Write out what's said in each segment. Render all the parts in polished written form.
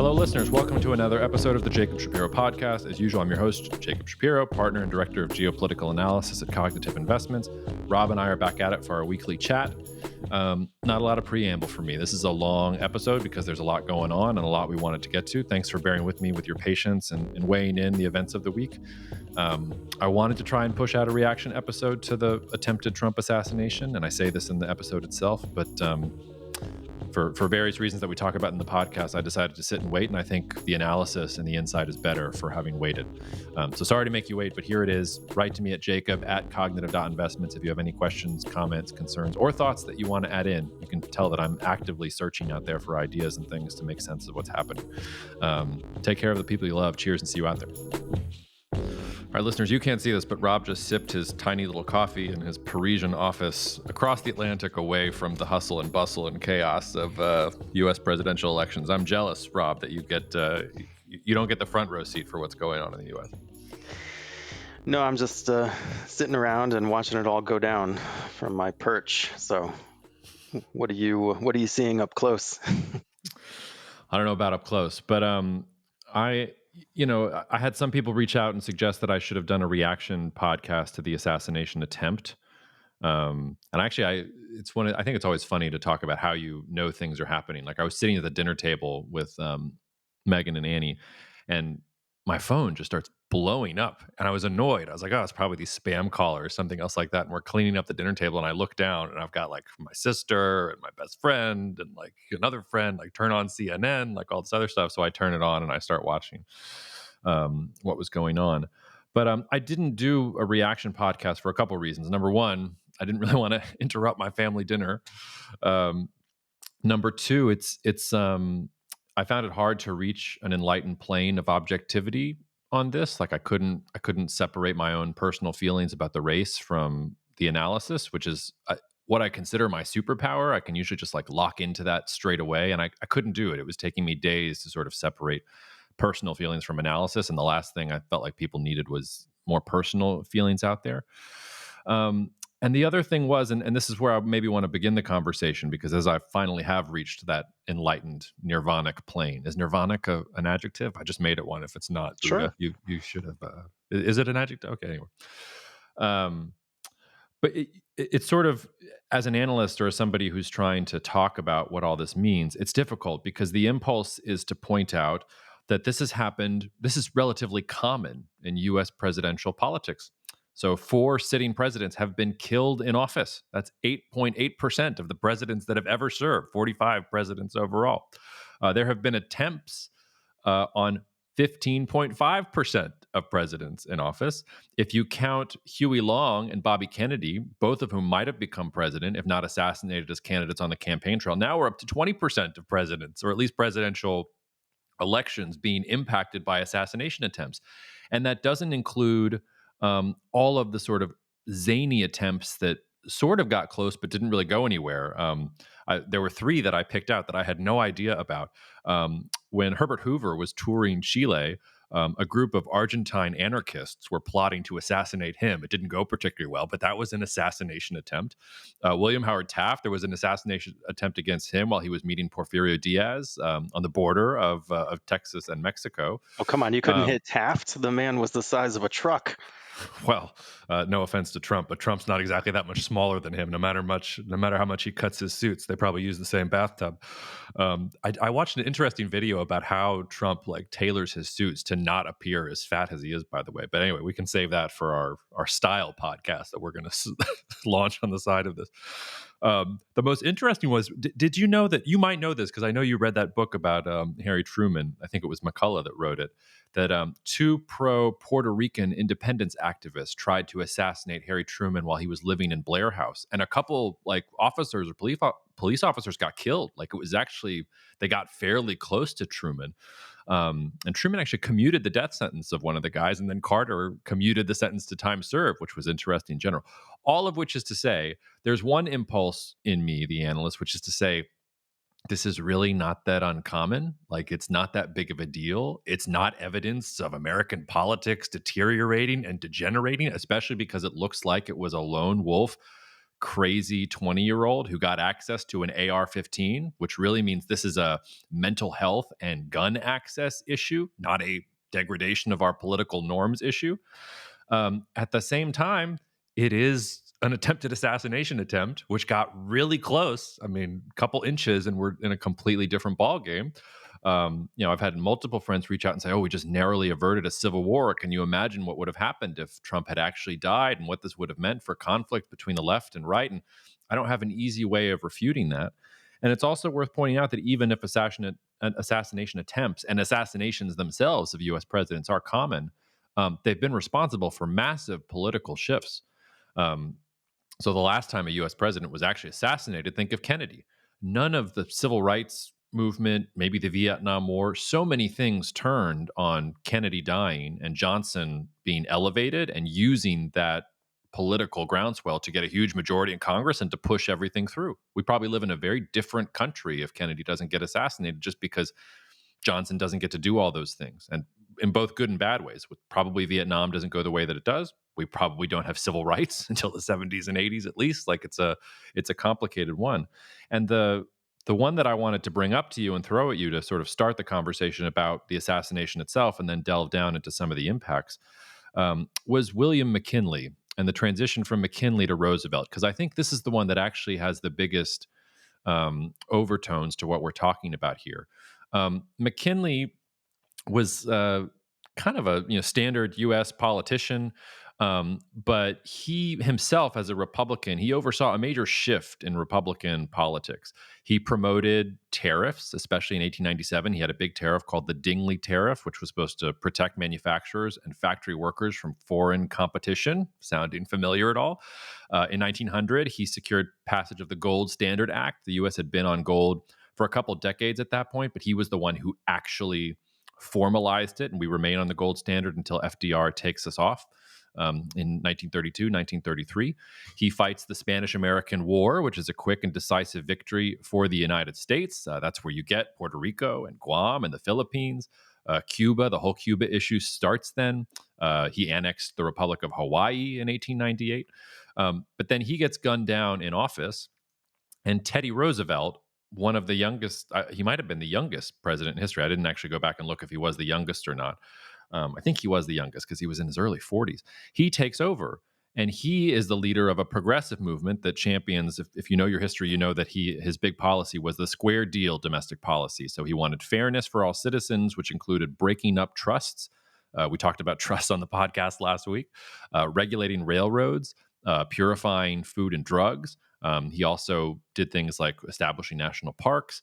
Hello, listeners. Welcome to another episode of the Jacob Shapiro podcast. As usual, I'm your host, Jacob Shapiro, partner and director of geopolitical analysis at Cognitive Investments. Rob and I are back at it for our weekly chat. Not a lot of preamble for me. This is a long episode because there's a lot going on and a lot we wanted to get to. Thanks for bearing with me with your patience and weighing in the events of the week. I wanted to try and push out a reaction episode to the attempted Trump assassination, and I say this in the episode itself, but for various reasons that we talk about in the podcast, I decided to sit and wait, and I think the analysis and the insight is better for having waited. So sorry to make you wait, but here it is. Write to me at jacob@cognitive.investments if you have any questions, comments, concerns, or thoughts that you want to add in. You can tell that I'm actively searching out there for ideas and things to make sense of what's happening. Take care of the people you love. Cheers, and see you out there. All right, listeners, you can't see this, but Rob just sipped his tiny little coffee in his Parisian office across the Atlantic away from the hustle and bustle and chaos of U.S. presidential elections. I'm jealous, Rob, that you don't get the front row seat for what's going on in the U.S. No, I'm just sitting around and watching it all go down from my perch. So what are you seeing up close? I don't know about up close, but I had some people reach out and suggest that I should have done a reaction podcast to the assassination attempt. And actually, I think it's always funny to talk about how you know things are happening. Like I was sitting at the dinner table with Megan and Annie, and my phone just starts blowing up, and I was annoyed. I was like, "Oh, it's probably these spam callers or something else like that." And we're cleaning up the dinner table, and I look down, and I've got like my sister and my best friend and like another friend, like turn on CNN, like all this other stuff. So I turn it on and I start watching what was going on. But I didn't do a reaction podcast for a couple of reasons. Number one, I didn't really want to interrupt my family dinner. Number two, I found it hard to reach an enlightened plane of objectivity on this. Like I couldn't separate my own personal feelings about the race from the analysis, which is what I consider my superpower. I can usually just like lock into that straight away, and I couldn't do it. It was taking me days to sort of separate personal feelings from analysis, and the last thing I felt like people needed was more personal feelings out there. And the other thing was, and this is where I maybe want to begin the conversation, because as I finally have reached that enlightened nirvanic plane. Is nirvanic an adjective? I just made it one. If it's not, Sure. you should have. Is it an adjective? Okay, anyway. But it's sort of, as an analyst or as somebody who's trying to talk about what all this means, it's difficult because the impulse is to point out that this has happened. This is relatively common in U.S. presidential politics. So 4 sitting presidents have been killed in office. That's 8.8% of the presidents that have ever served, 45 presidents overall. There have been attempts on 15.5% of presidents in office. If you count Huey Long and Bobby Kennedy, both of whom might have become president, if not assassinated as candidates on the campaign trail, now we're up to 20% of presidents, or at least presidential elections, being impacted by assassination attempts. And that doesn't include all of the sort of zany attempts that sort of got close but didn't really go anywhere. There were 3 that I picked out that I had no idea about. When Herbert Hoover was touring Chile, a group of Argentine anarchists were plotting to assassinate him. It didn't go particularly well, but that was an assassination attempt. William Howard Taft, there was an assassination attempt against him while he was meeting Porfirio Diaz on the border of Texas and Mexico. Oh, come on. You couldn't hit Taft. The man was the size of a truck. Well, no offense to Trump, but Trump's not exactly that much smaller than him. No matter how much he cuts his suits, they probably use the same bathtub. I watched an interesting video about how Trump like tailors his suits to not appear as fat as he is, by the way. But anyway, we can save that for our style podcast that we're going to launch on the side of this. The most interesting was, did you know that, you might know this because I know you read that book about Harry Truman. I think it was McCullough that wrote it. That 2 pro-Puerto Rican independence activists tried to assassinate Harry Truman while he was living in Blair House, and a couple like officers or police officers got killed. Like it was actually, they got fairly close to Truman, and Truman actually commuted the death sentence of one of the guys, and then Carter commuted the sentence to time served, which was interesting in general. All of which is to say, there's one impulse in me, the analyst, which is to say, this is really not that uncommon. Like, it's not that big of a deal. It's not evidence of American politics deteriorating and degenerating, especially because it looks like it was a lone wolf crazy 20-year-old who got access to an AR-15, which really means this is a mental health and gun access issue, not a degradation of our political norms issue. At the same time, it is an attempted assassination attempt, which got really close. I mean, a couple inches, and we're in a completely different ball game. I've had multiple friends reach out and say, "Oh, we just narrowly averted a civil war. Can you imagine what would have happened if Trump had actually died, and what this would have meant for conflict between the left and right?" And I don't have an easy way of refuting that. And it's also worth pointing out that even if assassination attempts and assassinations themselves of U.S. presidents are common, they've been responsible for massive political shifts. Um, so the last time a U.S. president was actually assassinated, think of Kennedy. None of the civil rights movement, maybe the Vietnam War, so many things turned on Kennedy dying and Johnson being elevated and using that political groundswell to get a huge majority in Congress and to push everything through. We probably live in a very different country if Kennedy doesn't get assassinated, just because Johnson doesn't get to do all those things, and in both good and bad ways. With probably Vietnam doesn't go the way that it does. We probably don't have civil rights until the 70s and 80s at least. Like it's a complicated one. And the one that I wanted to bring up to you and throw at you to sort of start the conversation about the assassination itself and then delve down into some of the impacts was William McKinley and the transition from McKinley to Roosevelt, because I think this is the one that actually has the biggest overtones to what we're talking about here. McKinley was kind of a standard U.S. politician, but he himself, as a Republican, he oversaw a major shift in Republican politics. He promoted tariffs, especially in 1897. He had a big tariff called the Dingley Tariff, which was supposed to protect manufacturers and factory workers from foreign competition. Sounding familiar at all? In 1900, he secured passage of the Gold Standard Act. The U.S. had been on gold for a couple decades at that point, but he was the one who actually formalized it, and we remain on the gold standard until FDR takes us off in 1932, 1933. He fights the Spanish-American War, which is a quick and decisive victory for the United States. That's where you get Puerto Rico and Guam and the Philippines. Cuba, the whole Cuba issue starts then. He annexed the Republic of Hawaii in 1898. But then he gets gunned down in office, and Teddy Roosevelt, one of the youngest, he might have been the youngest president in history. I didn't actually go back and look if he was the youngest or not. I think he was the youngest because he was in his early 40s. He takes over, and he is the leader of a progressive movement that champions, if you know your history, you know that his big policy was the square deal domestic policy. So he wanted fairness for all citizens, which included breaking up trusts. We talked about trusts on the podcast last week, regulating railroads, purifying food and drugs. He also did things like establishing national parks.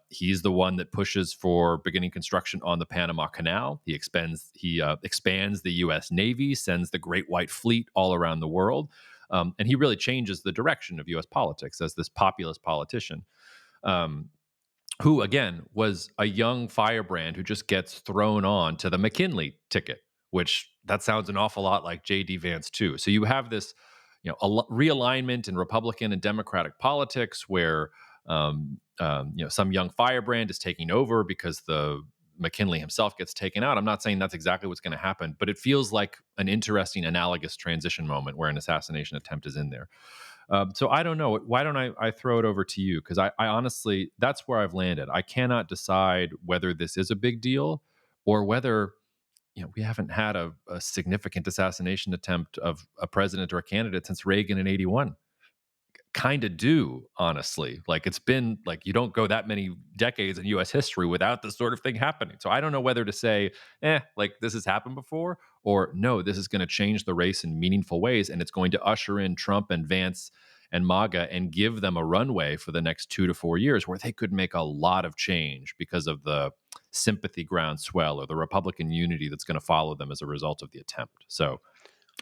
He's the one that pushes for beginning construction on the Panama Canal. He expands the U.S. Navy, sends the Great White Fleet all around the world, and he really changes the direction of U.S. politics as this populist politician. Who again was a young firebrand who just gets thrown on to the McKinley ticket, which that sounds an awful lot like J.D. Vance too. So you have this, realignment in Republican and Democratic politics where, some young firebrand is taking over because the McKinley himself gets taken out. I'm not saying that's exactly what's going to happen, but it feels like an interesting analogous transition moment where an assassination attempt is in there. So I don't know. Why don't I throw it over to you? Because I honestly, that's where I've landed. I cannot decide whether this is a big deal or whether we haven't had a significant assassination attempt of a president or a candidate since Reagan in '81. Kind of do, honestly. Like it's been like you don't go that many decades in US history without this sort of thing happening. So I don't know whether to say, like this has happened before, or no, this is going to change the race in meaningful ways and it's going to usher in Trump and Vance and MAGA and give them a runway for the next 2 to 4 years where they could make a lot of change because of the sympathy groundswell or the Republican unity that's going to follow them as a result of the attempt. So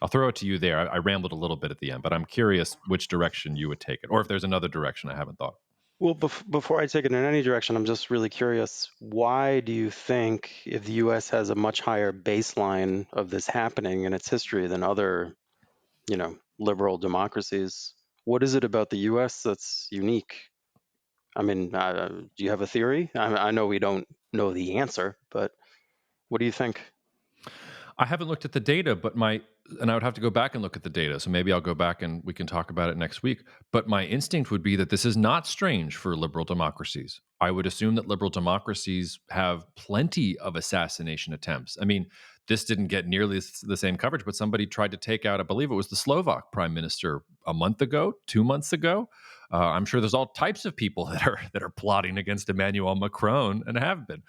I'll throw it to you there. I rambled a little bit at the end, but I'm curious which direction you would take it, or if there's another direction I haven't thought. Well, before I take it in any direction, I'm just really curious. Why do you think, if the U.S. has a much higher baseline of this happening in its history than other, liberal democracies, what is it about the U.S. that's unique? I mean, do you have a theory? I know we don't know the answer, but what do you think? I haven't looked at the data, but and I would have to go back and look at the data. So maybe I'll go back and we can talk about it next week. But my instinct would be that this is not strange for liberal democracies. I would assume that liberal democracies have plenty of assassination attempts. I mean, this didn't get nearly the same coverage, but somebody tried to take out, I believe it was the Slovak prime minister a month ago, 2 months ago. I'm sure there's all types of people that are plotting against Emmanuel Macron and have been.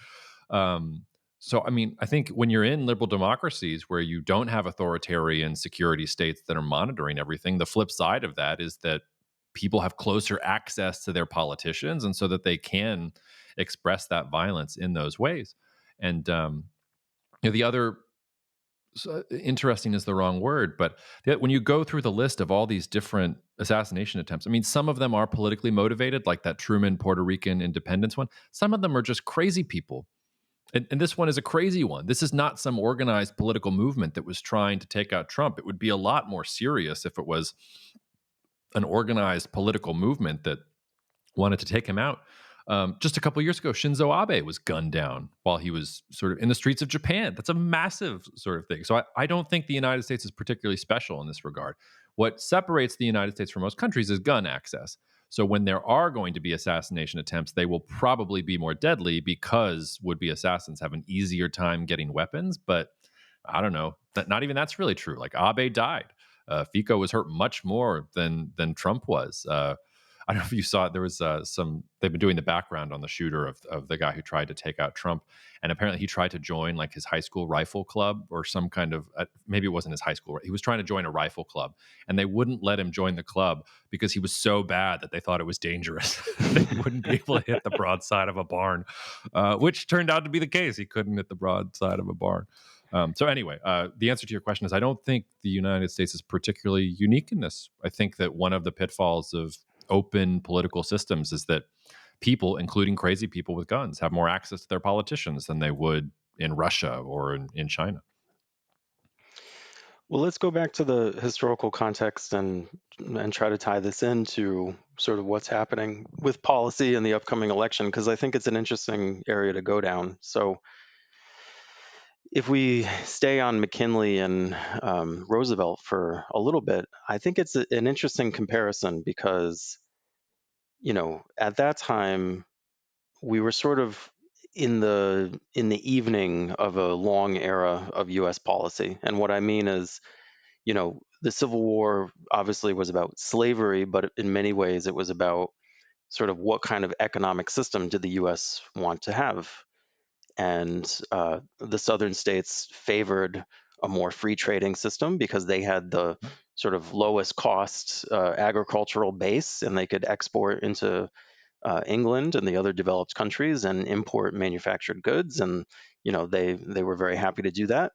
Um, so, I mean, I think when you're in liberal democracies where you don't have authoritarian security states that are monitoring everything, the flip side of that is that people have closer access to their politicians, and so that they can express that violence in those ways. And the other, so interesting is the wrong word, but when you go through the list of all these different assassination attempts, I mean, some of them are politically motivated, like that Truman Puerto Rican independence one. Some of them are just crazy people, and this one is a crazy one. This is not some organized political movement that was trying to take out Trump. It would be a lot more serious if it was an organized political movement that wanted to take him out. Just a couple years ago, Shinzo Abe was gunned down while he was sort of in the streets of Japan. That's a massive sort of thing. So I don't think the United States is particularly special in this regard. What separates the United States from most countries is gun access. So when there are going to be assassination attempts, they will probably be more deadly because would-be assassins have an easier time getting weapons. But I don't know. That not even that's really true. Like Abe died. Fico was hurt much more than Trump was. I don't know if you saw it. There was some. They've been doing the background on the shooter of the guy who tried to take out Trump, and apparently he tried to join like his high school rifle club or some kind of maybe it wasn't his high school. He was trying to join a rifle club, and they wouldn't let him join the club because he was so bad that they thought it was dangerous. That he wouldn't be able to hit the broadside of a barn, which turned out to be the case. He couldn't hit the broadside of a barn. So anyway, the answer to your question is I don't think the United States is particularly unique in this. I think that one of the pitfalls of open political systems is that people, including crazy people with guns, have more access to their politicians than they would in Russia or in China. Well, let's go back to the historical context and try to tie this into sort of what's happening with policy in the upcoming election, because I think it's an interesting area to go down. So, if we stay on McKinley and Roosevelt for a little bit, I think it's an interesting comparison because, at that time we were sort of in the evening of a long era of U.S. policy, and what I mean is, the Civil War obviously was about slavery, but in many ways it was about sort of what kind of economic system did the U.S. want to have. And the southern states favored a more free trading system because they had the sort of lowest cost agricultural base, and they could export into England and the other developed countries and import manufactured goods. And they were very happy to do that.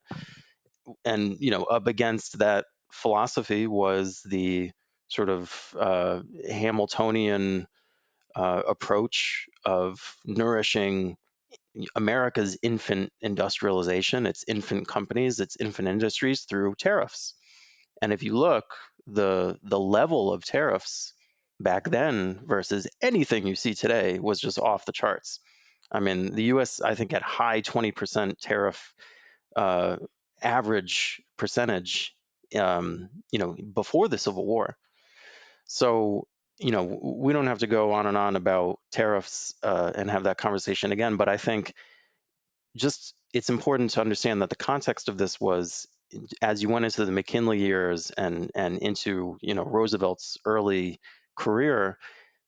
And up against that philosophy was the sort of Hamiltonian approach of nourishing America's infant industrialization, its infant companies, its infant industries through tariffs. And if you look, the level of tariffs back then versus anything you see today was just off the charts. I mean, the U.S. I think had high 20% tariff uh, average percentage, before the Civil War. So, we don't have to go on and on about tariffs and have that conversation again. But I think just it's important to understand that the context of this was as you went into the McKinley years and into Roosevelt's early career,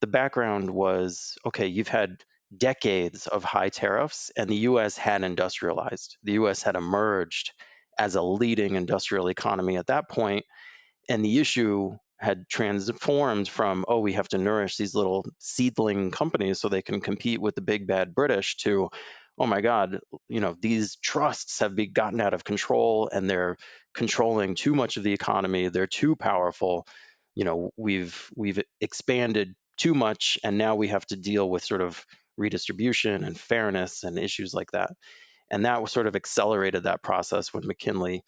the background was okay. You've had decades of high tariffs, and the U.S. had industrialized. The U.S. had emerged as a leading industrial economy at that point, and the issue had transformed from we have to nourish these little seedling companies so they can compete with the big bad British to oh my god, these trusts have been gotten out of control and they're controlling too much of the economy, they're too powerful, we've expanded too much, and now we have to deal with sort of redistribution and fairness and issues like that. And that was sort of accelerated that process when McKinley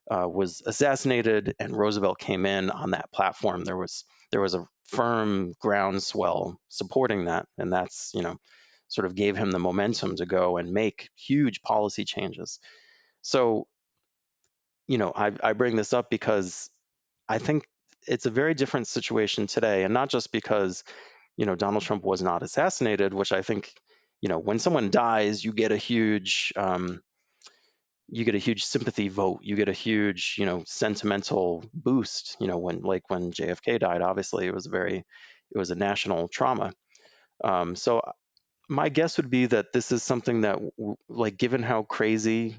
was assassinated and Roosevelt came in on that platform. There was a firm groundswell supporting that, and that's sort of gave him the momentum to go and make huge policy changes. So I bring this up because I think it's a very different situation today, and not just because Donald Trump was not assassinated, which I think when someone dies, you get a huge sympathy vote, you get a huge sentimental boost. When JFK died, obviously it was a national trauma. So my guess would be that this is something that like given how crazy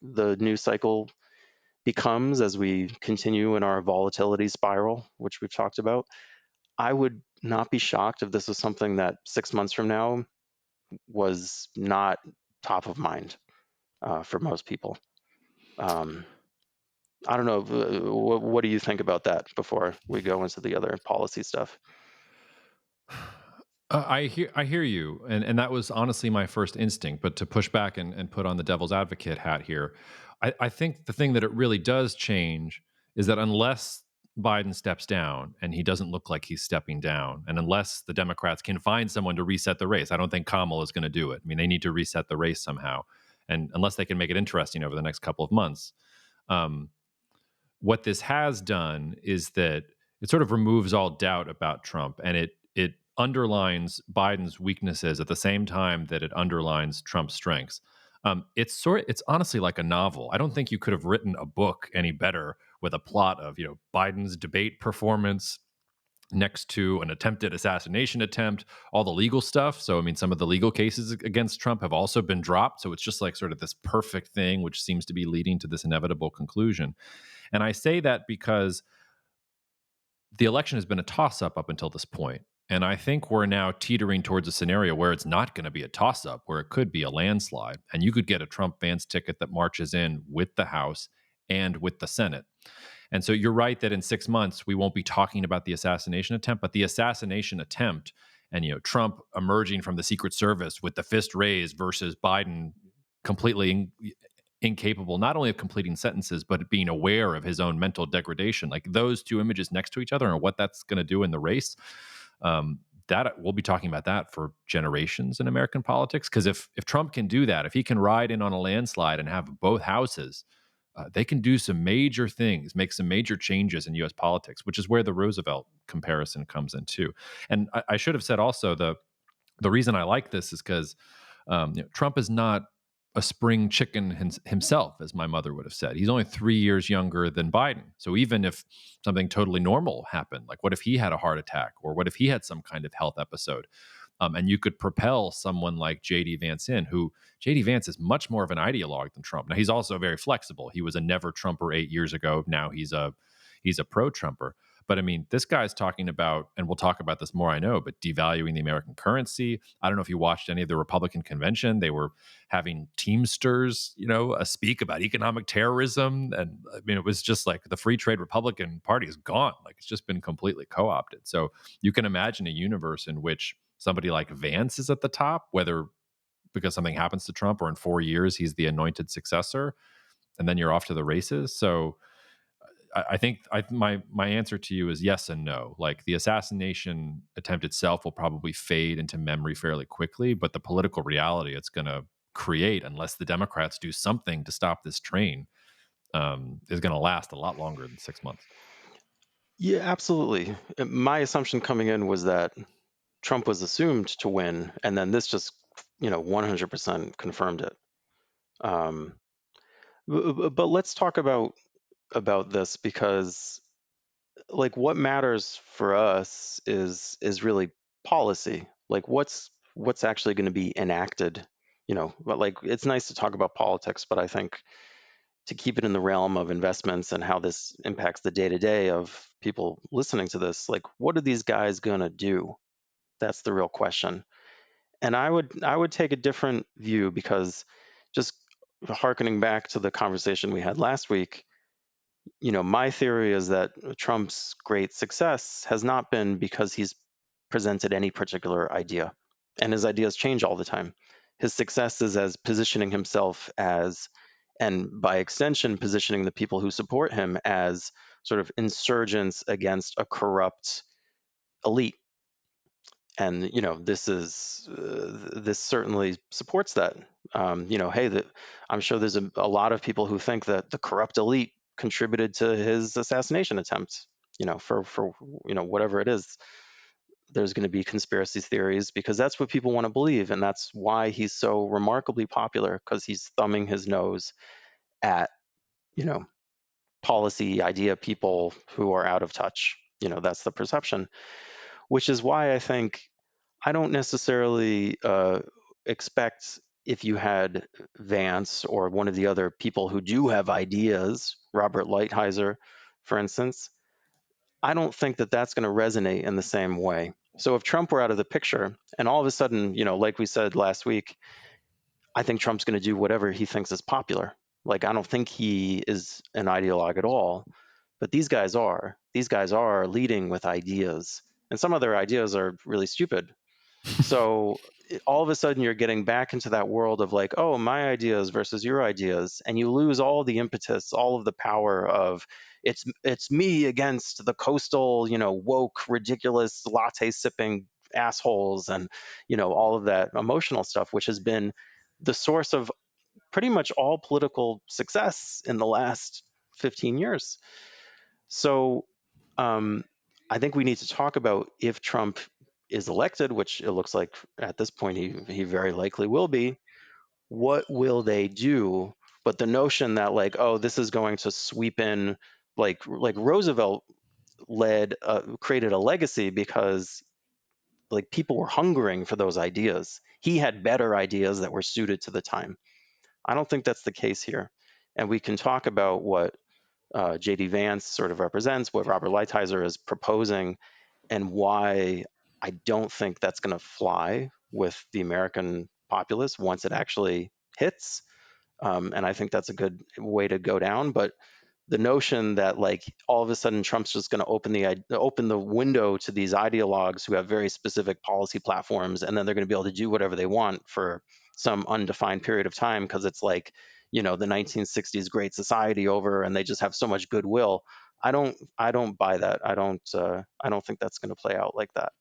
the news cycle becomes as we continue in our volatility spiral, which we've talked about, I would not be shocked if this was something that 6 months from now was not top of mind for most people. Um, I don't know. What do you think about that before we go into the other policy stuff? I hear you, and that was honestly my first instinct. But to push back and put on the devil's advocate hat here, I think the thing that it really does change is that unless Biden steps down, and he doesn't look like he's stepping down, and unless the Democrats can find someone to reset the race, I don't think Kamala is going to do it. I mean, they need to reset the race somehow, and unless they can make it interesting over the next couple of months. Um, what this has done is that it sort of removes all doubt about Trump, and it underlines Biden's weaknesses at the same time that it underlines Trump's strengths. It's honestly like a novel. I don't think you could have written a book any better with a plot of Biden's debate performance next to an attempted assassination attempt, all the legal stuff. So I mean, some of the legal cases against Trump have also been dropped. So it's just like sort of this perfect thing, which seems to be leading to this inevitable conclusion. And I say that because the election has been a toss up until this point. And I think we're now teetering towards a scenario where it's not going to be a toss up, where it could be a landslide. And you could get a Trump Vance ticket that marches in with the House and with the Senate. And so you're right that in 6 months, we won't be talking about the assassination attempt, but the assassination attempt and, Trump emerging from the Secret Service with the fist raised versus Biden completely incapable not only of completing sentences but being aware of his own mental degradation, like those two images next to each other and what that's going to do in the race. That we'll be talking about that for generations in American politics, because if Trump can do that, if he can ride in on a landslide and have both houses, they can do some major things, make some major changes in U.S. politics, which is where the Roosevelt comparison comes in too. And I should have said also, the reason I like this is because Trump is not a spring chicken himself, as my mother would have said. He's only 3 years younger than Biden. So even if something totally normal happened, like what if he had a heart attack, or what if he had some kind of health episode, and you could propel someone like J.D. Vance in, who J.D. Vance is much more of an ideologue than Trump. Now he's also very flexible. He was a never Trumper 8 years ago. Now he's a pro Trumper. But I mean, this guy's talking about, and we'll talk about this more, I know, but devaluing the American currency. I don't know if you watched any of the Republican convention. They were having Teamsters, speak about economic terrorism. And I mean, it was just like the free trade Republican Party is gone. Like it's just been completely co opted. So you can imagine a universe in which somebody like Vance is at the top, whether because something happens to Trump or in 4 years he's the anointed successor, and then you're off to the races. So I think my answer to you is yes and no. Like the assassination attempt itself will probably fade into memory fairly quickly, but the political reality it's going to create, unless the Democrats do something to stop this train, is going to last a lot longer than 6 months. Yeah, absolutely. My assumption coming in was that Trump was assumed to win, and then this just 100% confirmed it. Um, but let's talk about this because like what matters for us is really policy. Like what's actually going to be enacted. But like it's nice to talk about politics, but I think to keep it in the realm of investments and how this impacts the day to day of people listening to this, like what are these guys going to do? That's the real question. And I would take a different view because just harkening back to the conversation we had last week, my theory is that Trump's great success has not been because he's presented any particular idea, and his ideas change all the time. His success is as positioning himself as, and by extension, positioning the people who support him as sort of insurgents against a corrupt elite. And this certainly supports that. Hey, I'm sure there's a lot of people who think that the corrupt elite contributed to his assassination attempt. For whatever it is, there's going to be conspiracy theories because that's what people want to believe, and that's why he's so remarkably popular, because he's thumbing his nose at you know policy idea people who are out of touch. That's the perception, which is why I think I don't necessarily expect, if you had Vance or one of the other people who do have ideas, Robert Lighthizer, for instance, I don't think that that's going to resonate in the same way. So if Trump were out of the picture and all of a sudden, like we said last week, I think Trump's going to do whatever he thinks is popular. Like, I don't think he is an ideologue at all, but these guys are. These guys are leading with ideas, and some of their ideas are really stupid. So all of a sudden, you're getting back into that world of like, oh, my ideas versus your ideas, and you lose all the impetus, all of the power of it's me against the coastal, woke, ridiculous, latte sipping assholes, and all of that emotional stuff, which has been the source of pretty much all political success in the last 15 years. So um, I think we need to talk about, if Trump is elected, which it looks like at this point he very likely will be, what will they do? But the notion that like, oh, this is going to sweep in, like Roosevelt created a legacy because like people were hungering for those ideas. He had better ideas that were suited to the time. I don't think that's the case here. And we can talk about what J.D. Vance sort of represents, what Robert Lighthizer is proposing, and why I don't think that's going to fly with the American populace once it actually hits. And I think that's a good way to go down. But the notion that like all of a sudden Trump's just going to open the window to these ideologues who have very specific policy platforms, and then they're going to be able to do whatever they want for some undefined period of time because it's like the 1960s Great Society over, and they just have so much goodwill. I don't buy that. I don't think that's going to play out like that.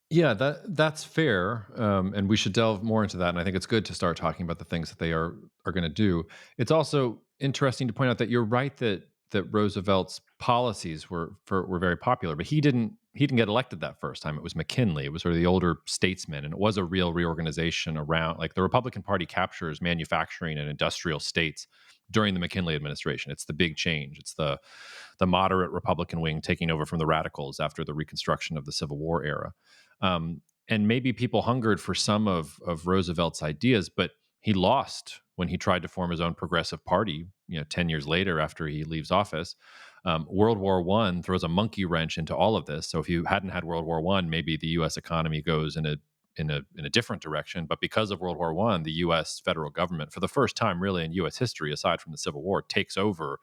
Yeah, that's fair, and we should delve more into that. And I think it's good to start talking about the things that they are going to do. It's also interesting to point out that you're right that Roosevelt's policies were very popular, but he didn't get elected that first time. It was McKinley. It was sort of the older statesman, and it was a real reorganization around, like, the Republican Party captures manufacturing and industrial states during the McKinley administration. It's the big change. It's the moderate Republican wing taking over from the radicals after the reconstruction of the Civil War era. And maybe people hungered for some of Roosevelt's ideas, but he lost when he tried to form his own progressive party. 10 years later, after he leaves office, World War One throws a monkey wrench into all of this. So if you hadn't had World War One, maybe the U.S. economy goes in a different direction. But because of World War One, the U.S. federal government, for the first time really in U.S. history, aside from the Civil War, takes over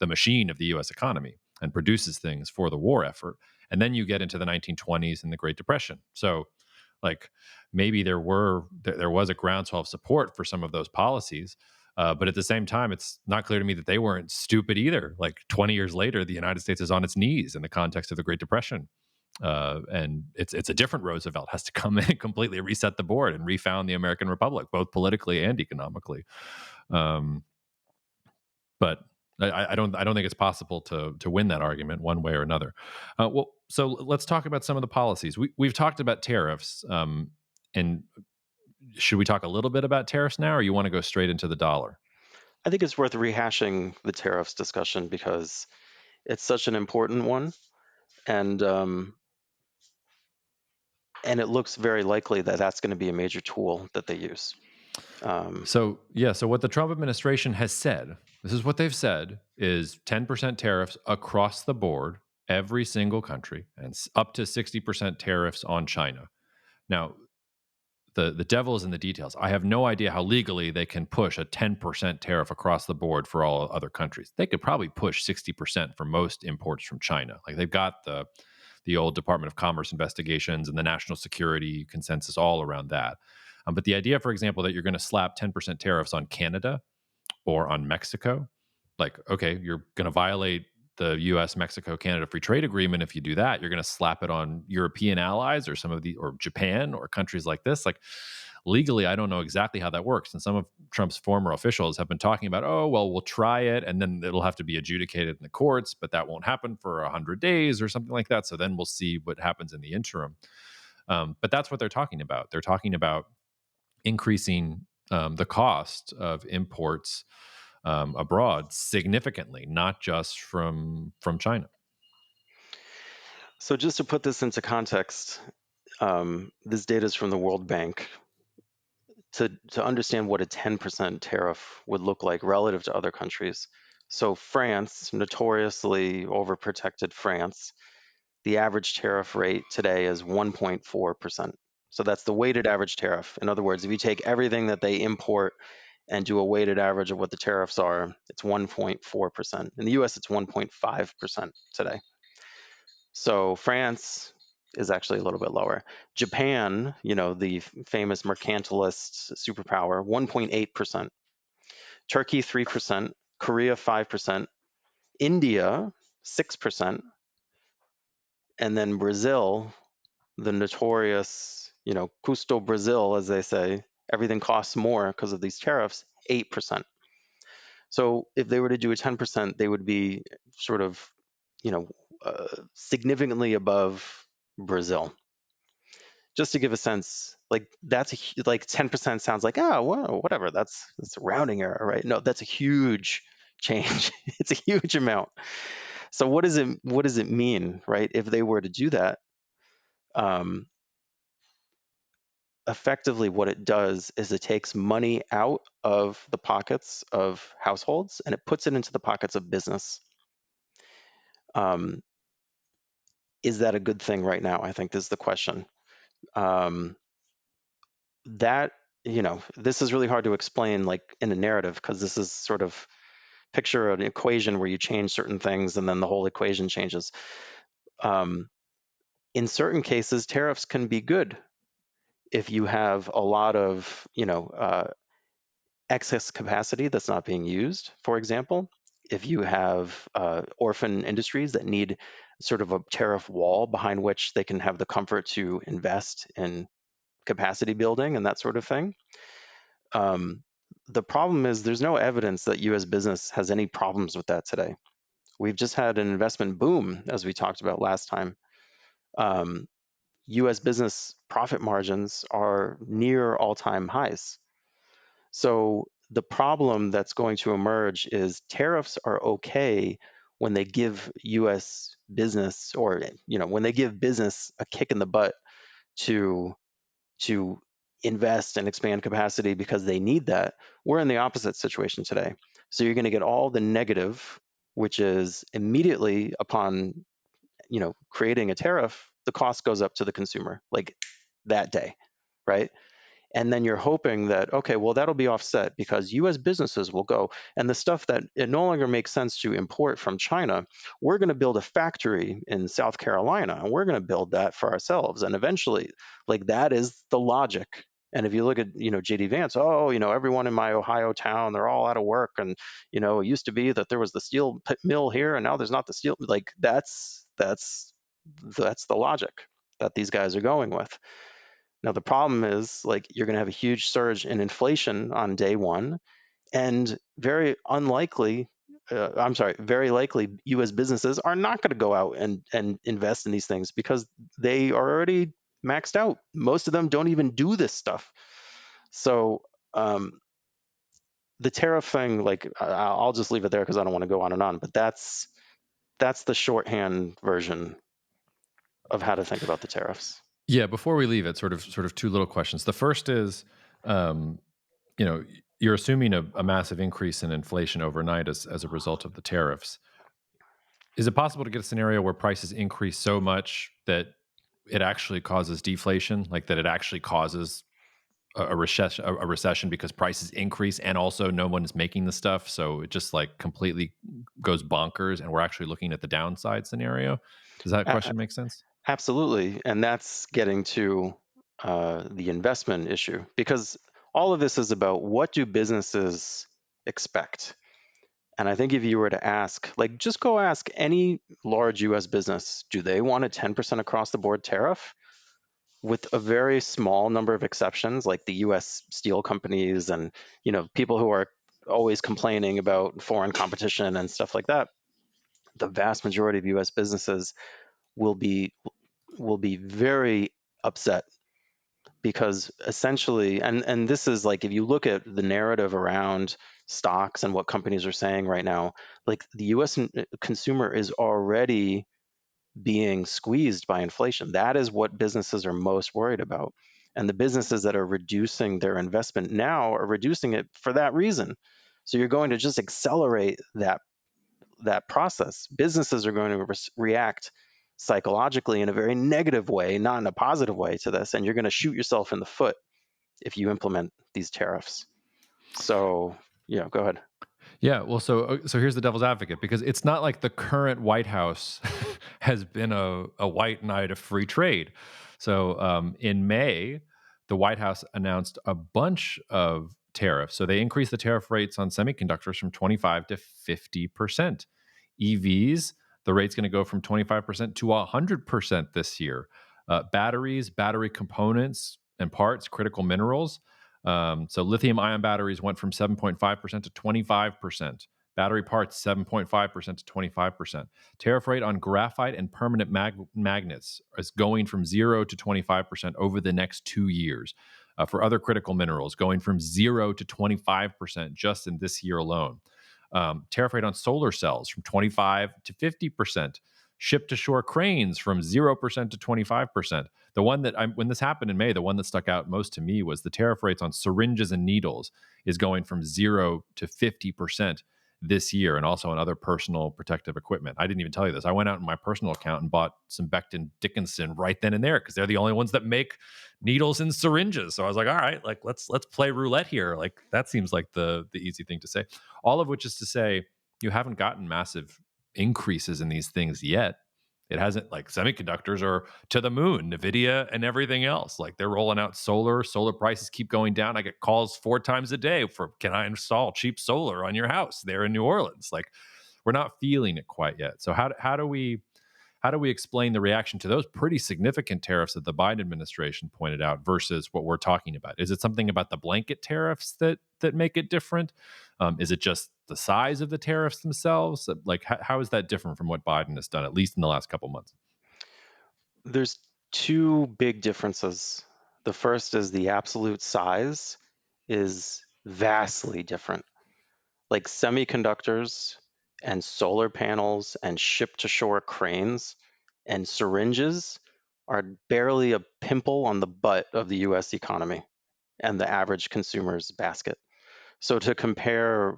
the machine of the U.S. economy and produces things for the war effort. And then you get into the 1920s and the Great Depression. So, like, maybe there was a groundswell of support for some of those policies, but at the same time, it's not clear to me that they weren't stupid either. Like, 20 years later, the United States is on its knees in the context of the Great Depression. And it's a different Roosevelt has to come in and completely reset the board and refound the American Republic, both politically and economically. Um, but I don't think it's possible to win that argument one way or another. Well, so let's talk about some of the policies. We've talked about tariffs, and should we talk a little bit about tariffs now, or you want to go straight into the dollar? I think it's worth rehashing the tariffs discussion because it's such an important one, and and it looks very likely that that's going to be a major tool that they use. Um, So yeah, so what the Trump administration has said, this is what they've said, is 10% tariffs across the board, every single country, and up to 60% tariffs on China. Now, the devil is in the details. I have no idea how legally they can push a 10% tariff across the board for all other countries. They could probably push 60% for most imports from China. Like, they've got the old Department of Commerce investigations and the national security consensus all around that. But the idea, for example, that you're going to slap 10% tariffs on Canada or on Mexico, like, okay, you're going to violate the US Mexico Canada free trade agreement. If you do that, you're going to slap it on European allies or or Japan or countries like this. Like, Legally, I don't know exactly how that works. And some of Trump's former officials have been talking about, oh, well, we'll try it and then it'll have to be adjudicated in the courts, but that won't happen for 100 days or something like that. So then we'll see what happens in the interim. But that's what they're talking about. They're talking about increasing the cost of imports abroad significantly, not just from China. So just to put this into context, this data is from the World Bank. To understand what a 10% tariff would look like relative to other countries. So France, notoriously overprotected France, the average tariff rate today is 1.4%. So that's the weighted average tariff. In other words, if you take everything that they import and do a weighted average of what the tariffs are, it's 1.4%. In the US, it's 1.5% today. So France is actually a little bit lower. Japan, the famous mercantilist superpower, 1.8%. Turkey, 3%. Korea, 5%. India, 6%. And then Brazil, the notorious, custo Brazil, as they say, everything costs more because of these tariffs, 8%. So if they were to do a 10%, they would be sort of, significantly above Brazil. Just to give a sense, like like 10% sounds like, oh, well, whatever, that's a rounding error, right? No, that's a huge change. It's a huge amount. So what does it mean, right? If they were to do that, um, effectively what it does is it takes money out of the pockets of households and it puts it into the pockets of business. Um, is that a good thing right now? I think is the question. Um, that this is really hard to explain like in a narrative because this is sort of picture an equation where you change certain things and then the whole equation changes. um, in certain cases tariffs can be good if you have a lot of excess capacity that's not being used, for example. If you have orphan industries that need sort of a tariff wall behind which they can have the comfort to invest in capacity building and that sort of thing. Um, the problem is there's no evidence that U.S. business has any problems with that today. We've just had an investment boom, as we talked about last time. Um, U.S. business profit margins are near all-time highs. So the problem that's going to emerge is tariffs are okay when they give U.S. business, or when they give business a kick in the butt to to invest and expand capacity because they need that. We're in the opposite situation today. So you're going to get all the negative, which is immediately upon, creating a tariff, the cost goes up to the consumer like that day, right? And then you're hoping that, okay, well, that'll be offset because US businesses will go, and the stuff that it no longer makes sense to import from China, we're going to build a factory in South Carolina and we're going to build that for ourselves. And eventually, like that is the logic. And if you look at, JD Vance, oh, everyone in my Ohio town, they're all out of work. And, it used to be that there was the steel mill here and now there's not the steel. Like that's the logic that these guys are going with. Now, the problem is like you're going to have a huge surge in inflation on day one, and very likely U.S. businesses are not going to go out and invest in these things because they are already maxed out. Most of them don't even do this stuff. So the tariff thing, like I'll just leave it there because I don't want to go on and on. But that's the shorthand version of how to think about the tariffs. Yeah, before we leave it, sort of two little questions. The first is, um, you know, you're assuming a massive increase in inflation overnight as a result of the tariffs. Is it possible to get a scenario where prices increase so much that it actually causes deflation, like that it actually causes a recession because prices increase and also no one is making the stuff, so it just like completely goes bonkers, and we're actually looking at the downside scenario? Does that A- question make sense? Absolutely. And that's getting to the investment issue because all of this is about what do businesses expect? And I think if you were to ask, like, just go ask any large US business, do they want a 10% across the board tariff? with a very small number of exceptions, like the U.S. steel companies and people who are always complaining about foreign competition and stuff like that, the vast majority of U.S. businesses will be very upset because essentially, and this is like, if you look at the narrative around stocks and what companies are saying right now, like the U.S. consumer is already being squeezed by inflation. That is what businesses are most worried about. And the businesses that are reducing their investment now are reducing it for that reason. So you're going to just accelerate that process. Businesses are going to react psychologically in a very negative way, not in a positive way to this, and you're going to shoot yourself in the foot if you implement these tariffs. So, go ahead. Yeah, well, so here's the devil's advocate, because it's not like the current White House has been a white knight of free trade. So in May, the White House announced a bunch of tariffs. So they increased the tariff rates on semiconductors from 25 to 50%. EVs, the rate's going to go from 25% to 100% this year. Batteries, battery components and parts, critical minerals. So lithium ion batteries went from 7.5% to 25%. Battery parts, 7.5% to 25%. Tariff rate on graphite and permanent magnets is going from 0 to 25% over the next 2 years. For other critical minerals, going from 0 to 25% just in this year alone. Tariff rate on solar cells from 25 to 50%. Ship to shore cranes from 0% to 25%. The one that when this happened in May, the one that stuck out most to me was the tariff rates on syringes and needles is going from 0 to 50% this year, and also on other personal protective equipment. I didn't even tell you this. I went out in my personal account and bought some Becton Dickinson right then and there, because they're the only ones that make needles and syringes. So I was like, all right, like let's play roulette here. Like that seems like the easy thing to say. All of which is to say, you haven't gotten massive increases in these things yet. It hasn't, like semiconductors are to the moon, Nvidia and everything else. Like they're rolling out solar prices keep going down. I get calls 4 times a day for, can I install cheap solar on your house there in New Orleans? Like we're not feeling it quite yet. So how do we explain the reaction to those pretty significant tariffs that the Biden administration pointed out versus what we're talking about? Is it something about the blanket tariffs that make it different? Is it just the size of the tariffs themselves? Like, how is that different from what Biden has done, at least in the last couple months? There's two big differences. The first is the absolute size is vastly different. Like semiconductors and solar panels and ship to shore cranes and syringes are barely a pimple on the butt of the US economy and the average consumer's basket. So to compare,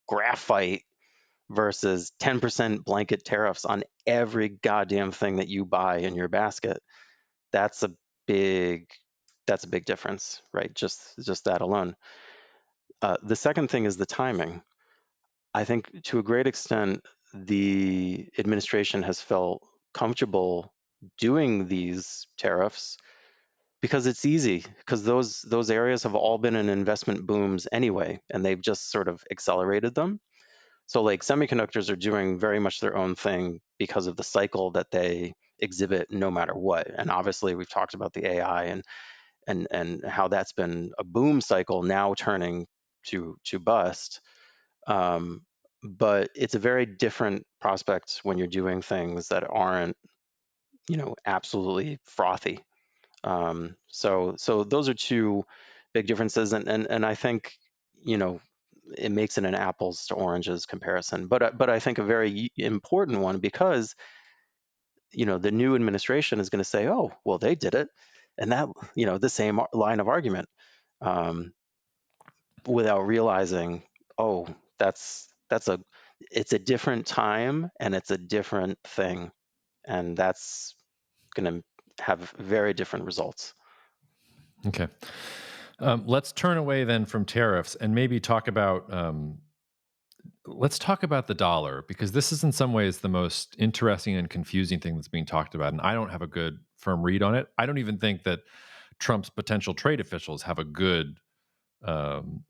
graphite versus 10% blanket tariffs on every goddamn thing that you buy in your basket, that's a big difference, right? Just that alone. The second thing is the timing. I think to a great extent, the administration has felt comfortable doing these tariffs because it's easy, because those areas have all been in investment booms anyway, and they've just sort of accelerated them. So like semiconductors are doing very much their own thing because of the cycle that they exhibit no matter what. And obviously we've talked about the AI and how that's been a boom cycle now turning to bust. Um, but it's a very different prospect when you're doing things that aren't, absolutely frothy. So those are two big differences, and I think, it makes it an apples to oranges comparison. But I think a very important one, because the new administration is going to say, oh, well, they did it, and that, the same line of argument, um, without realizing, oh, that's a it's a different time and it's a different thing, and that's going to have very different results. Okay. Let's turn away then from tariffs and maybe talk about let's talk about the dollar, because this is in some ways the most interesting and confusing thing that's being talked about, and I don't have a good firm read on it. I don't even think that Trump's potential trade officials have a good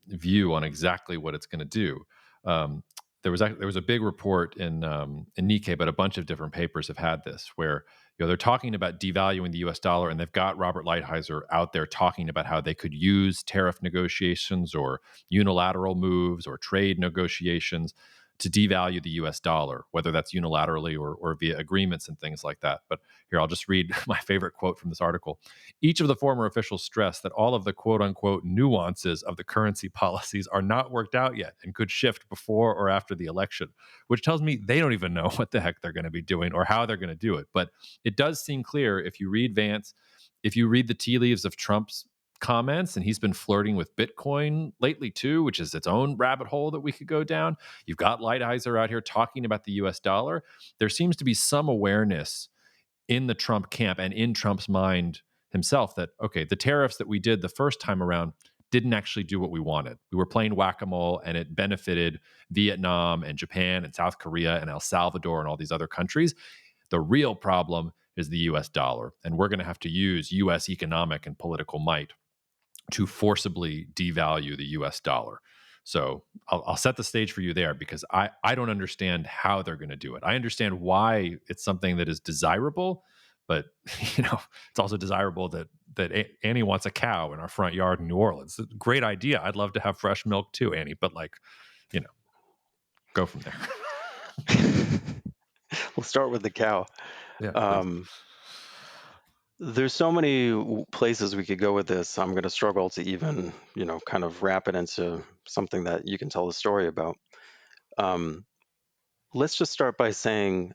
view on exactly what it's going to do. There was a big report in Nikkei, but a bunch of different papers have had this, where they're talking about devaluing the US dollar, and they've got Robert Lighthizer out there talking about how they could use tariff negotiations or unilateral moves or trade negotiations to devalue the US dollar, whether that's unilaterally or via agreements and things like that. But here, I'll just read my favorite quote from this article. Each of the former officials stressed that all of the quote unquote nuances of the currency policies are not worked out yet and could shift before or after the election, which tells me they don't even know what the heck they're going to be doing or how they're going to do it. But it does seem clear if you read Vance, if you read the tea leaves of Trump's comments, and he's been flirting with Bitcoin lately too, which is its own rabbit hole that we could go down. You've got Lighthizer out here talking about the US dollar. There seems to be some awareness in the Trump camp and in Trump's mind himself that, okay, the tariffs that we did the first time around didn't actually do what we wanted. We were playing whack-a-mole, and it benefited Vietnam and Japan and South Korea and El Salvador and all these other countries. The real problem is the US dollar, and we're going to have to use US economic and political might to forcibly devalue the US dollar. So I'll set the stage for you there, because I don't understand how they're going to do it. I understand why it's something that is desirable, but it's also desirable that Annie wants a cow in our front yard in New Orleans. It's a great idea. I'd love to have fresh milk too, Annie, but you know, go from there. We'll start with the cow. Yeah, please. There's so many places we could go with this. I'm going to struggle to even, kind of wrap it into something that you can tell a story about. Um, let's just start by saying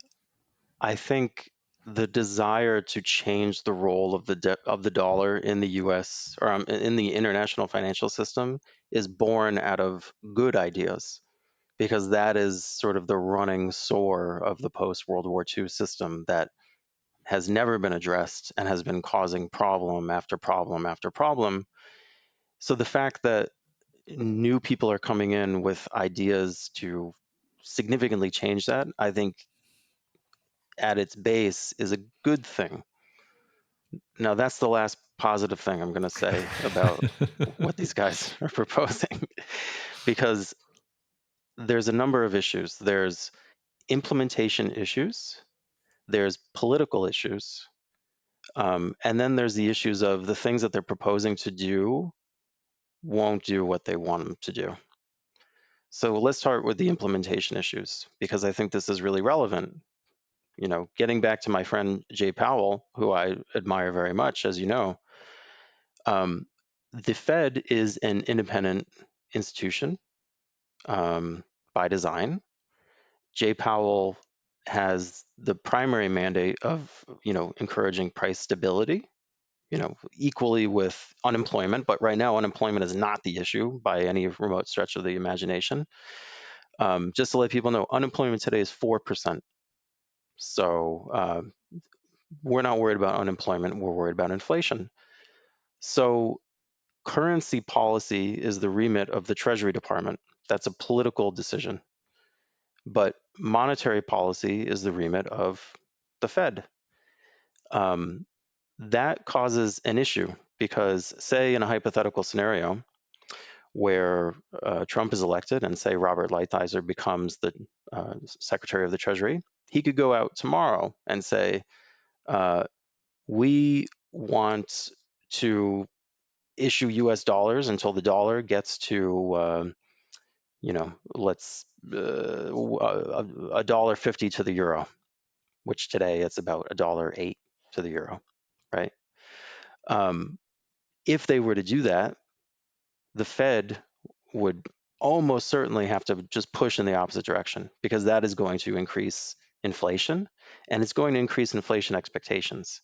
I think the desire to change the role of the dollar in the U.S. or in the international financial system is born out of good ideas, because that is sort of the running sore of the post World War II system that has never been addressed and has been causing problem after problem after problem. So the fact that new people are coming in with ideas to significantly change that, I think at its base is a good thing. Now, that's the last positive thing I'm going to say about what these guys are proposing, because there's a number of issues. There's implementation issues, there's political issues, and then there's the issues of the things that they're proposing to do won't do what they want them to do. So let's start with the implementation issues, because I think this is really relevant. Getting back to my friend Jay Powell, who I admire very much, as you know, the Fed is an independent institution by design. Jay Powell has the primary mandate of, encouraging price stability, equally with unemployment. But right now, unemployment is not the issue by any remote stretch of the imagination. Just to let people know, unemployment today is 4%. So we're not worried about unemployment. We're worried about inflation. So currency policy is the remit of the Treasury Department. That's a political decision. But monetary policy is the remit of the Fed. That causes an issue because, say, in a hypothetical scenario where Trump is elected and, say, Robert Lighthizer becomes the Secretary of the Treasury, he could go out tomorrow and say, we want to issue US dollars until the dollar gets to, let's $1.50 to the euro, which today it's about $1.08 to the euro, right? If they were to do that, the Fed would almost certainly have to just push in the opposite direction, because that is going to increase inflation, and it's going to increase inflation expectations.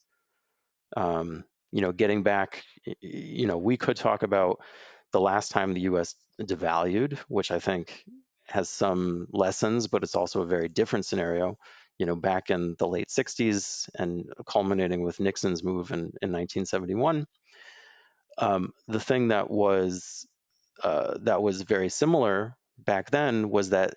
Getting back, we could talk about the last time the U.S. devalued, which I think has some lessons, but it's also a very different scenario. Back in the late 60s and culminating with Nixon's move in 1971, the thing that was very similar back then was that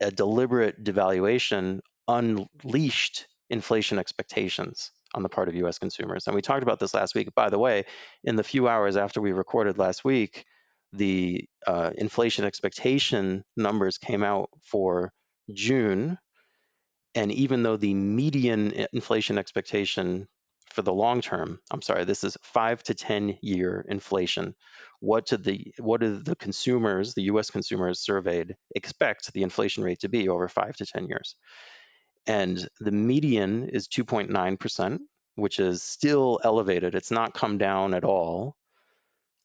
a deliberate devaluation unleashed inflation expectations on the part of US consumers. And we talked about this last week. By the way, in the few hours after we recorded last week, the inflation expectation numbers came out for June, And even though the median inflation expectation for the long term, I'm sorry, this is 5 to 10 year inflation. What do the consumers, the U.S. consumers surveyed, expect the inflation rate to be over 5 to 10 years? And the median is 2.9%, which is still elevated. It's not come down at all,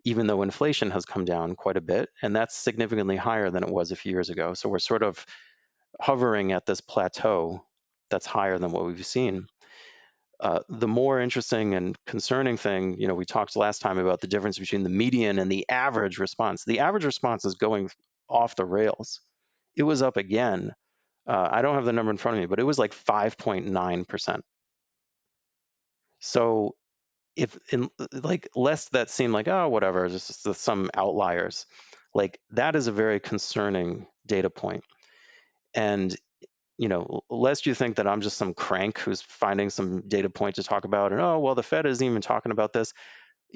even though inflation has come down quite a bit, and that's significantly higher than it was a few years ago. So we're sort of hovering at this plateau that's higher than what we've seen. The more interesting and concerning thing, we talked last time about the difference between the median and the average response. The average response is going off the rails. It was up again. I don't have the number in front of me, but it was like 5.9%. So if in like lest that seem like, oh, whatever, just some outliers, like that is a very concerning data point. And lest you think that I'm just some crank who's finding some data point to talk about, and oh, well, the Fed isn't even talking about this.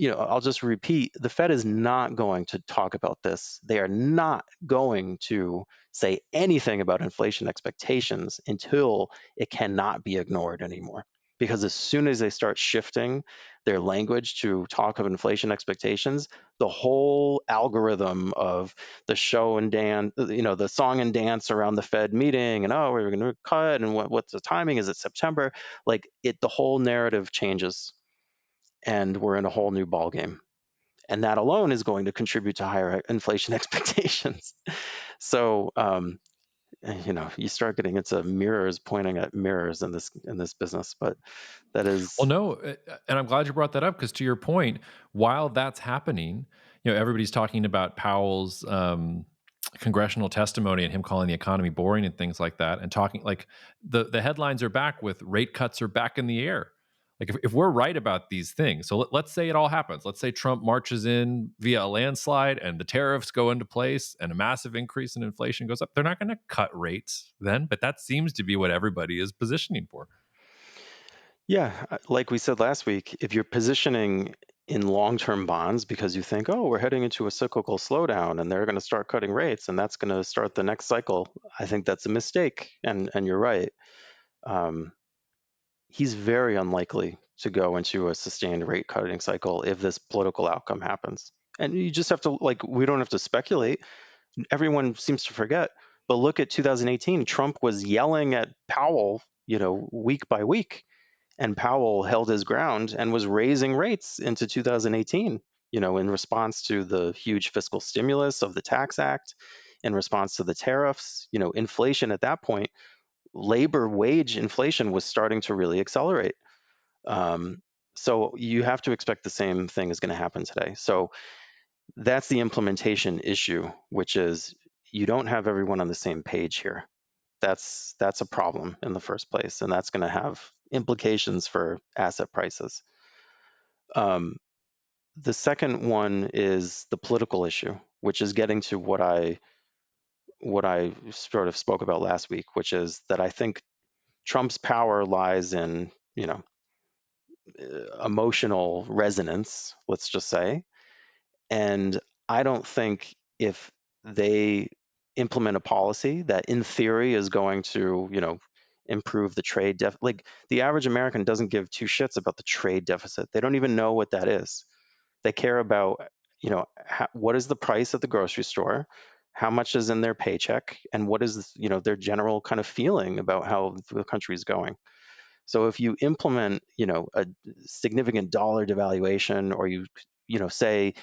I'll just repeat, the Fed is not going to talk about this. They are not going to say anything about inflation expectations until it cannot be ignored anymore. Because as soon as they start shifting their language to talk of inflation expectations, the whole algorithm of the show and dance, the song and dance around the Fed meeting, and oh, we're going to cut, and what's the timing? Is it September? Like the whole narrative changes, and we're in a whole new ballgame. And that alone is going to contribute to higher inflation expectations. So, you start getting into mirrors pointing at mirrors in this business, but that Well, is, no, and I'm glad you brought that up because to your point, while that's happening, everybody's talking about Powell's congressional testimony and him calling the economy boring and things like that, and talking like the headlines are back with rate cuts are back in the air. Like if we're right about these things, so let's say it all happens. Let's say Trump marches in via a landslide and the tariffs go into place and a massive increase in inflation goes up. They're not going to cut rates then, but that seems to be what everybody is positioning for. yeah, like we said last week, if you're positioning in long-term bonds because you think, oh, we're heading into a cyclical slowdown and they're going to start cutting rates and that's going to start the next cycle, I think that's a mistake. And you're right. Um, he's very unlikely to go into a sustained rate cutting cycle if this political outcome happens. And you just have to, like, we don't have to speculate. Everyone seems to forget. But look at 2018. Trump was yelling at Powell, week by week. And Powell held his ground and was raising rates into 2018, in response to the huge fiscal stimulus of the Tax Act, in response to the tariffs. Inflation at that point, labor wage inflation was starting to really accelerate. Um, so you have to expect the same thing is going to happen today. So that's the implementation issue, which is you don't have everyone on the same page here. That's a problem in the first place, and that's going to have implications for asset prices. Um, the second one is the political issue, which is getting to what I sort of spoke about last week, which is that I think Trump's power lies in emotional resonance, let's just say. And I don't think if they implement a policy that in theory is going to, improve the like the average American doesn't give two shits about the trade deficit. They don't even know what that is. They care about, what is the price at the grocery store, how much is in their paycheck, and what is, their general kind of feeling about how the country is going. So if you implement, a significant dollar devaluation, or say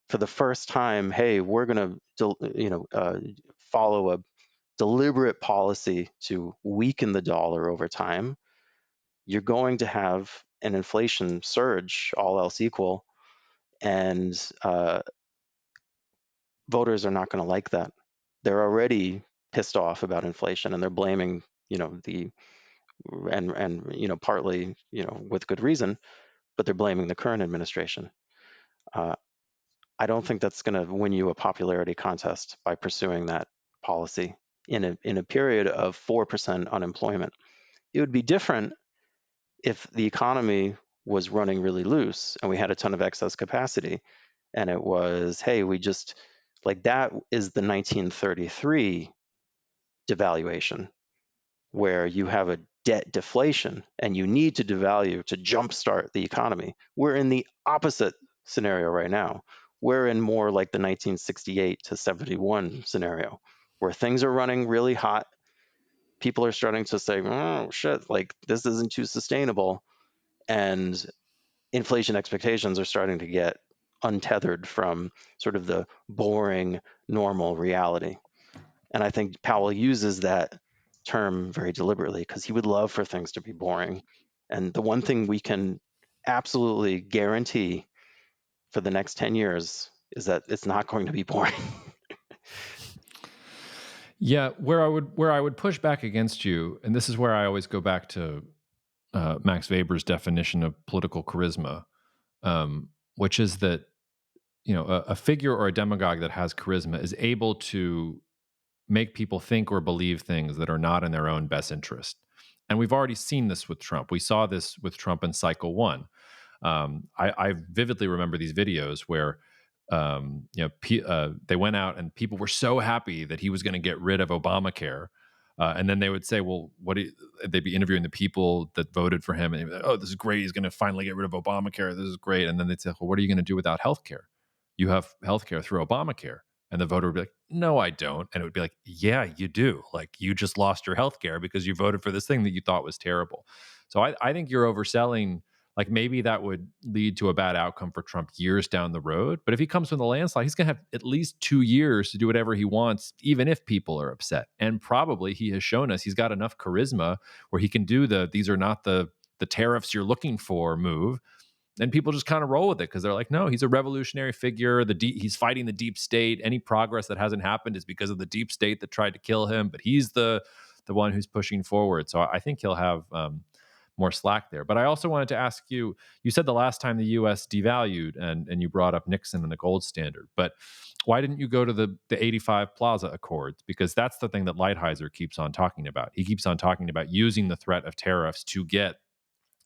for the first time, hey, we're going to, follow a deliberate policy to weaken the dollar over time, you're going to have an inflation surge, all else equal, and voters are not going to like that. They're already pissed off about inflation, and they're blaming, the and partly, with good reason, but they're blaming the current administration. Uh, I don't think that's going to win you a popularity contest by pursuing that policy in a period of 4% unemployment. It would be different if the economy was running really loose and we had a ton of excess capacity, and it was, hey, we just like that is the 1933 devaluation. where you have a debt deflation and you need to devalue to jumpstart the economy. We're in the opposite scenario right now. We're in more like the 1968 to 71 scenario, where things are running really hot. People are starting to say, oh, shit, like this isn't too sustainable. And inflation expectations are starting to get untethered from sort of the boring, normal reality. And I think Powell uses that term very deliberately because he would love for things to be boring. And the one thing we can absolutely guarantee for the next 10 years is that it's not going to be boring. Yeah, where I would push back against you, and this is where I always go back to Max Weber's definition of political charisma, which is that a figure or a demagogue that has charisma is able to make people think or believe things that are not in their own best interest. And we've already seen this with Trump. We saw this with Trump in cycle one. I vividly remember these videos where they went out and people were so happy that he was going to get rid of Obamacare. And then they would say, well, they'd be interviewing the people that voted for him. And they'd be like, oh, this is great. He's going to finally get rid of Obamacare. This is great. And then they'd say, well, what are you going to do without health care? You have health care through Obamacare. And the voter would be like, no, I don't. And it would be like, yeah, you do. Like, you just lost your health care because you voted for this thing that you thought was terrible. So I think you're overselling. Like, maybe that would lead to a bad outcome for Trump years down the road. But if he comes from the landslide, he's going to have at least 2 years to do whatever he wants, even if people are upset. And probably he has shown us he's got enough charisma where he can do these are not the tariffs you're looking for move. And people just kind of roll with it because they're like, no, he's a revolutionary figure. He's fighting the deep state. Any progress that hasn't happened is because of the deep state that tried to kill him. But he's the one who's pushing forward. So I think he'll have more slack there. But I also wanted to ask you. You said the last time the U.S. devalued, and you brought up Nixon and the gold standard. But why didn't you go to the '85 Plaza Accords? Because that's the thing that Lighthizer keeps on talking about. He keeps on talking about using the threat of tariffs to get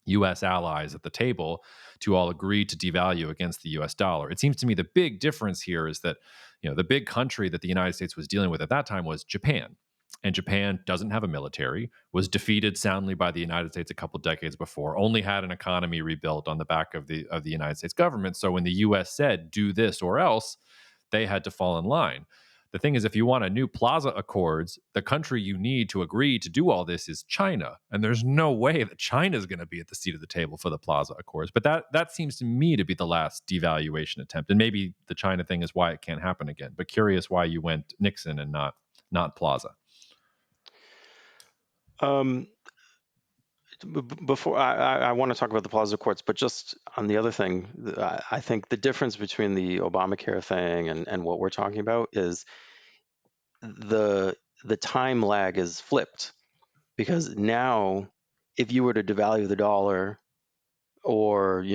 U.S. allies at the table to all agree to devalue against the U.S. dollar. It seems to me the big difference here is that the big country that the United States was dealing with at that time was Japan. And Japan doesn't have a military, was defeated soundly by the United States a couple decades before, only had an economy rebuilt on the back of the United States government. So when the U.S. said, do this or else, they had to fall in line. The thing is, if you want a new Plaza Accords, the country you need to agree to do all this is China. And there's no way that China is going to be at the seat of the table for the Plaza Accords. But that seems to me to be the last devaluation attempt. And maybe the China thing is why it can't happen again. But curious why you went Nixon and not Plaza. Um, Before I want to talk about the Plaza Accords, but just on the other thing, I think the difference between the Obamacare thing and what we're talking about is the time lag is flipped, because now if you were to devalue the dollar or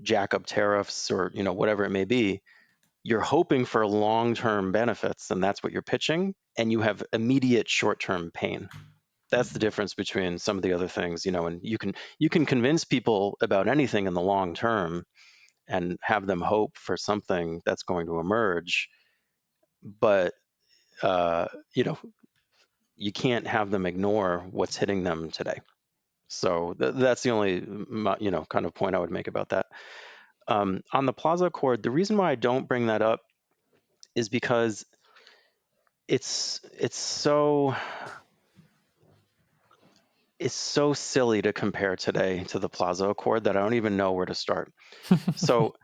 jack up tariffs or whatever it may be, you're hoping for long-term benefits, and that's what you're pitching, and you have immediate short-term pain. That's the difference between some of the other things, and you can convince people about anything in the long term and have them hope for something that's going to emerge, but uh, you know you can't have them ignore what's hitting them today. So that's the only kind of point I would make about that. On the Plaza Accord, the reason why I don't bring that up is because it's so silly to compare today to the Plaza Accord that I don't even know where to start. So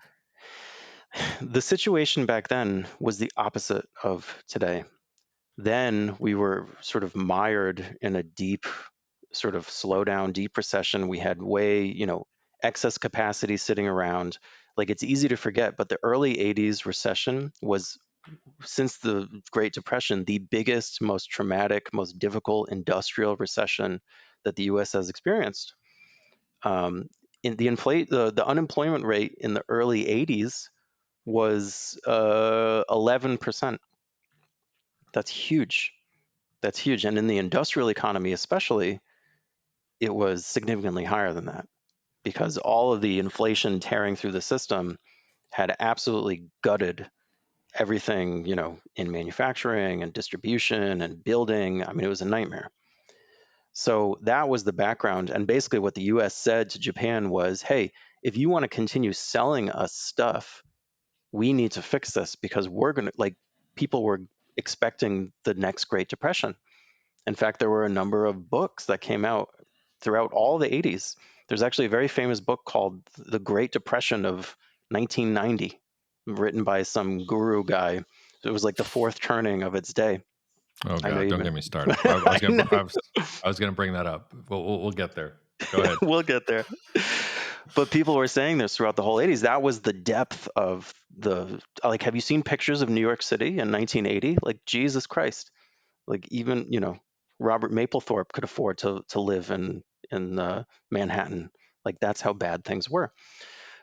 the situation back then was the opposite of today. Then we were sort of mired in a deep sort of slowdown, deep recession. We had excess capacity sitting around. Like, it's easy to forget, but the early 80s recession was, since the Great Depression, the biggest, most traumatic, most difficult industrial recession that the US has experienced. In the unemployment rate in the early 80s was 11%. That's huge. That's huge. And in the industrial economy, especially, it was significantly higher than that, because all of the inflation tearing through the system had absolutely gutted everything, in manufacturing and distribution and building. I mean, it was a nightmare. So that was the background. And basically, what the US said to Japan was, hey, if you want to continue selling us stuff, we need to fix this because we're going to, like, people were expecting the next Great Depression. In fact, there were a number of books that came out throughout all the 80s. There's actually a very famous book called The Great Depression of 1990, written by some guru guy. It was like the fourth turning of its day. Oh I know God, you don't may. get me started. I know. I was gonna bring that up. We'll get there. Go ahead. We'll get there. But people were saying this throughout the whole 80s. That was the depth of the, like, have you seen pictures of New York City in 1980? Like, Jesus Christ. Like, even, Robert Mapplethorpe could afford to live in Manhattan. Like, that's how bad things were.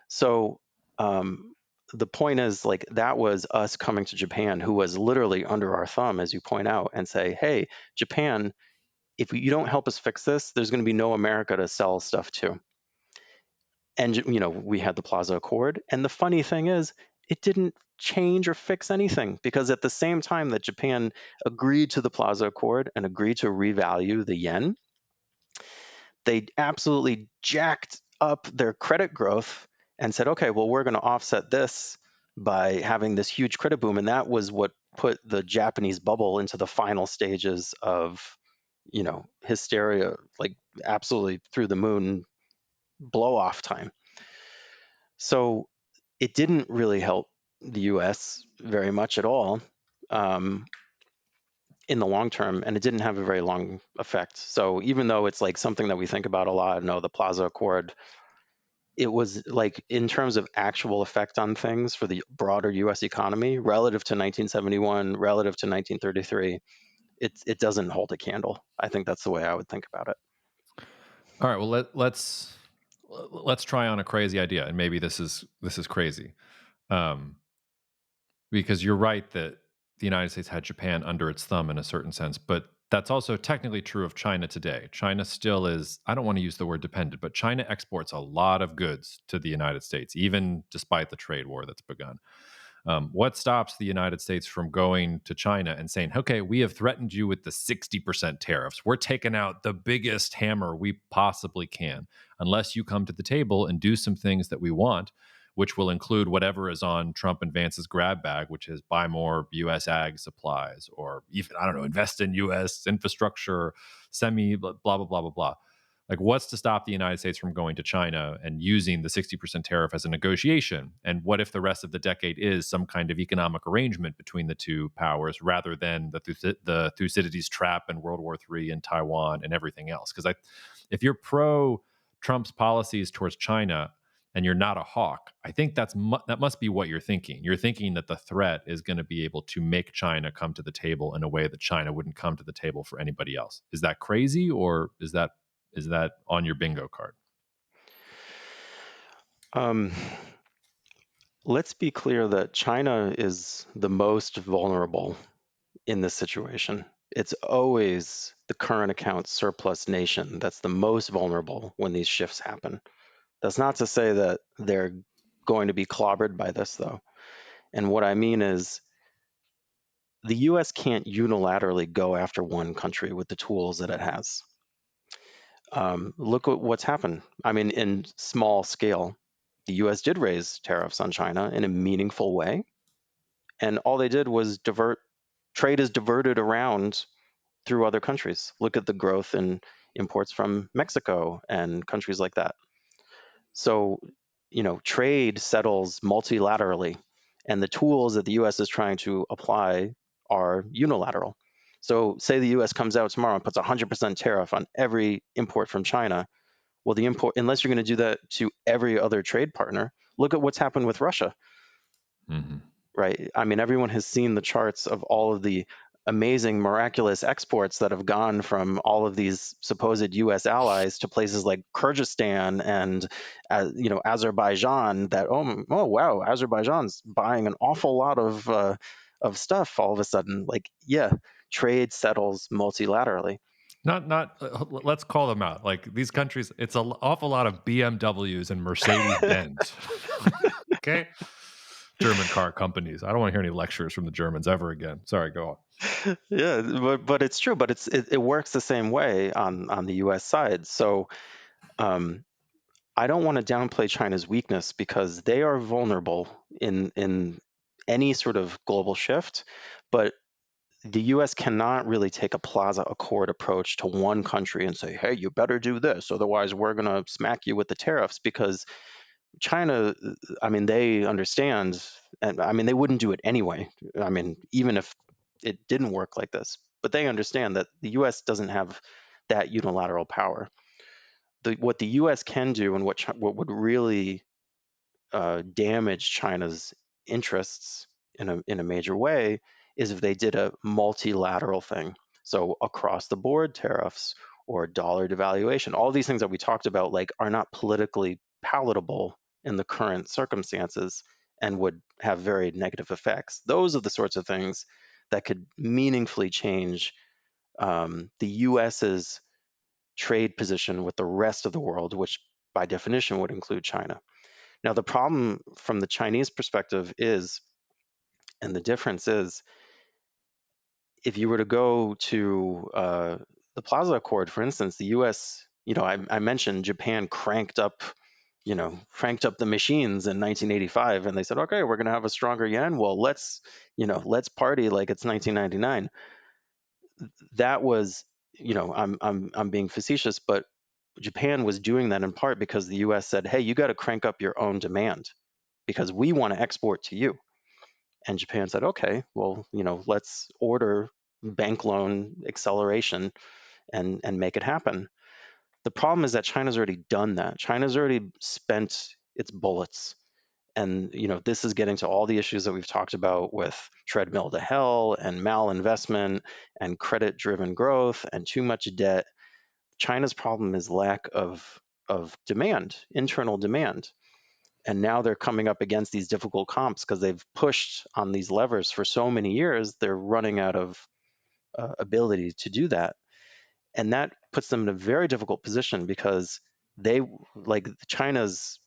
So the point is, like, that was us coming to Japan, who was literally under our thumb, as you point out, and say, hey, Japan, if you don't help us fix this, there's going to be no America to sell stuff to. And we had the Plaza Accord, and the funny thing is, it didn't change or fix anything, because at the same time that Japan agreed to the Plaza Accord and agreed to revalue the yen, they absolutely jacked up their credit growth and said, okay, well, we're going to offset this by having this huge credit boom. And that was what put the Japanese bubble into the final stages of, hysteria, like absolutely through the moon blow off time. So it didn't really help the US very much at all um, in the long term, and it didn't have a very long effect. So even though it's like something that we think about a lot, no, the Plaza Accord, it was like, in terms of actual effect on things for the broader US economy relative to 1971, relative to 1933, it doesn't hold a candle. I think that's the way I would think about it. All right. Well, let's try on a crazy idea, and maybe this is crazy, um, because you're right that the United States had Japan under its thumb in a certain sense, but that's also technically true of China today. China still is, I don't want to use the word dependent, but China exports a lot of goods to the United States, even despite the trade war that's begun. What stops the United States from going to China and saying, okay, we have threatened you with the 60% tariffs. We're taking out the biggest hammer we possibly can, unless you come to the table and do some things that we want, which will include whatever is on Trump and Vance's grab bag, which is buy more US ag supplies, or even, I don't know, invest in US infrastructure, blah, blah, blah, blah, blah. Like, what's to stop the United States from going to China and using the 60% tariff as a negotiation? And what if the rest of the decade is some kind of economic arrangement between the two powers, rather than the Thucydides trap and World War III and Taiwan and everything else? Because if you're pro Trump's policies towards China and you're not a hawk, I think that must be what you're thinking. You're thinking that the threat is going to be able to make China come to the table in a way that China wouldn't come to the table for anybody else. Is that crazy, or is that on your bingo card? Um, let's be clear that China is the most vulnerable in this situation. It's always the current account surplus nation that's the most vulnerable when these shifts happen. That's not to say that they're going to be clobbered by this, though. And what I mean is, the US can't unilaterally go after one country with the tools that it has. Look at what's happened. I mean, in small scale, the US did raise tariffs on China in a meaningful way. And all they did was trade is diverted around through other countries. Look at the growth in imports from Mexico and countries like that. So, trade settles multilaterally, and the tools that the US is trying to apply are unilateral. So, say the US comes out tomorrow and puts a 100% tariff on every import from China. Well, unless you're going to do that to every other trade partner, look at what's happened with Russia. Mm-hmm. Right? I mean, everyone has seen the charts of all of the amazing, miraculous exports that have gone from all of these supposed U.S. allies to places like Kyrgyzstan and, Azerbaijan. That, oh wow, Azerbaijan's buying an awful lot of stuff all of a sudden. Like, yeah, trade settles multilaterally. Not. Let's call them out. Like, these countries, it's an awful lot of BMWs and Mercedes Benz. Okay, German car companies. I don't want to hear any lectures from the Germans ever again. Sorry, go on. Yeah, but it's true. But it works the same way on the U.S. side. So um, I don't want to downplay China's weakness because they are vulnerable in any sort of global shift. But the US cannot really take a Plaza Accord approach to one country and say, hey, you better do this, otherwise we're going to smack you with the tariffs, because China, I mean, they understand, and I mean, they wouldn't do it anyway. I mean, even if it didn't work like this, but they understand that the US doesn't have that unilateral power. What the US can do, and what would really damage China's interests in a major way, is if they did a multilateral thing. So across the board tariffs or dollar devaluation, all these things that we talked about, like, are not politically palatable in the current circumstances and would have very negative effects. Those are the sorts of things that could meaningfully change the US's trade position with the rest of the world, which by definition would include China. Now, the problem from the Chinese perspective is, and the difference is, if you were to go to the Plaza Accord, for instance, the U.S., I mentioned Japan cranked up the machines in 1985, and they said, okay, we're going to have a stronger yen. Well, let's party like it's 1999. That was, I'm being facetious, but Japan was doing that in part because the U.S. said, hey, you got to crank up your own demand because we want to export to you. And Japan said, okay, well, let's order bank loan acceleration and make it happen. The problem is that China's already done that. China's already spent its bullets. And this is getting to all the issues that we've talked about with treadmill to hell and malinvestment and credit-driven growth and too much debt. China's problem is lack of demand, internal demand. And now they're coming up against these difficult comps because they've pushed on these levers for so many years. They're running out of ability to do that, and that puts them in a very difficult position because they, like, China's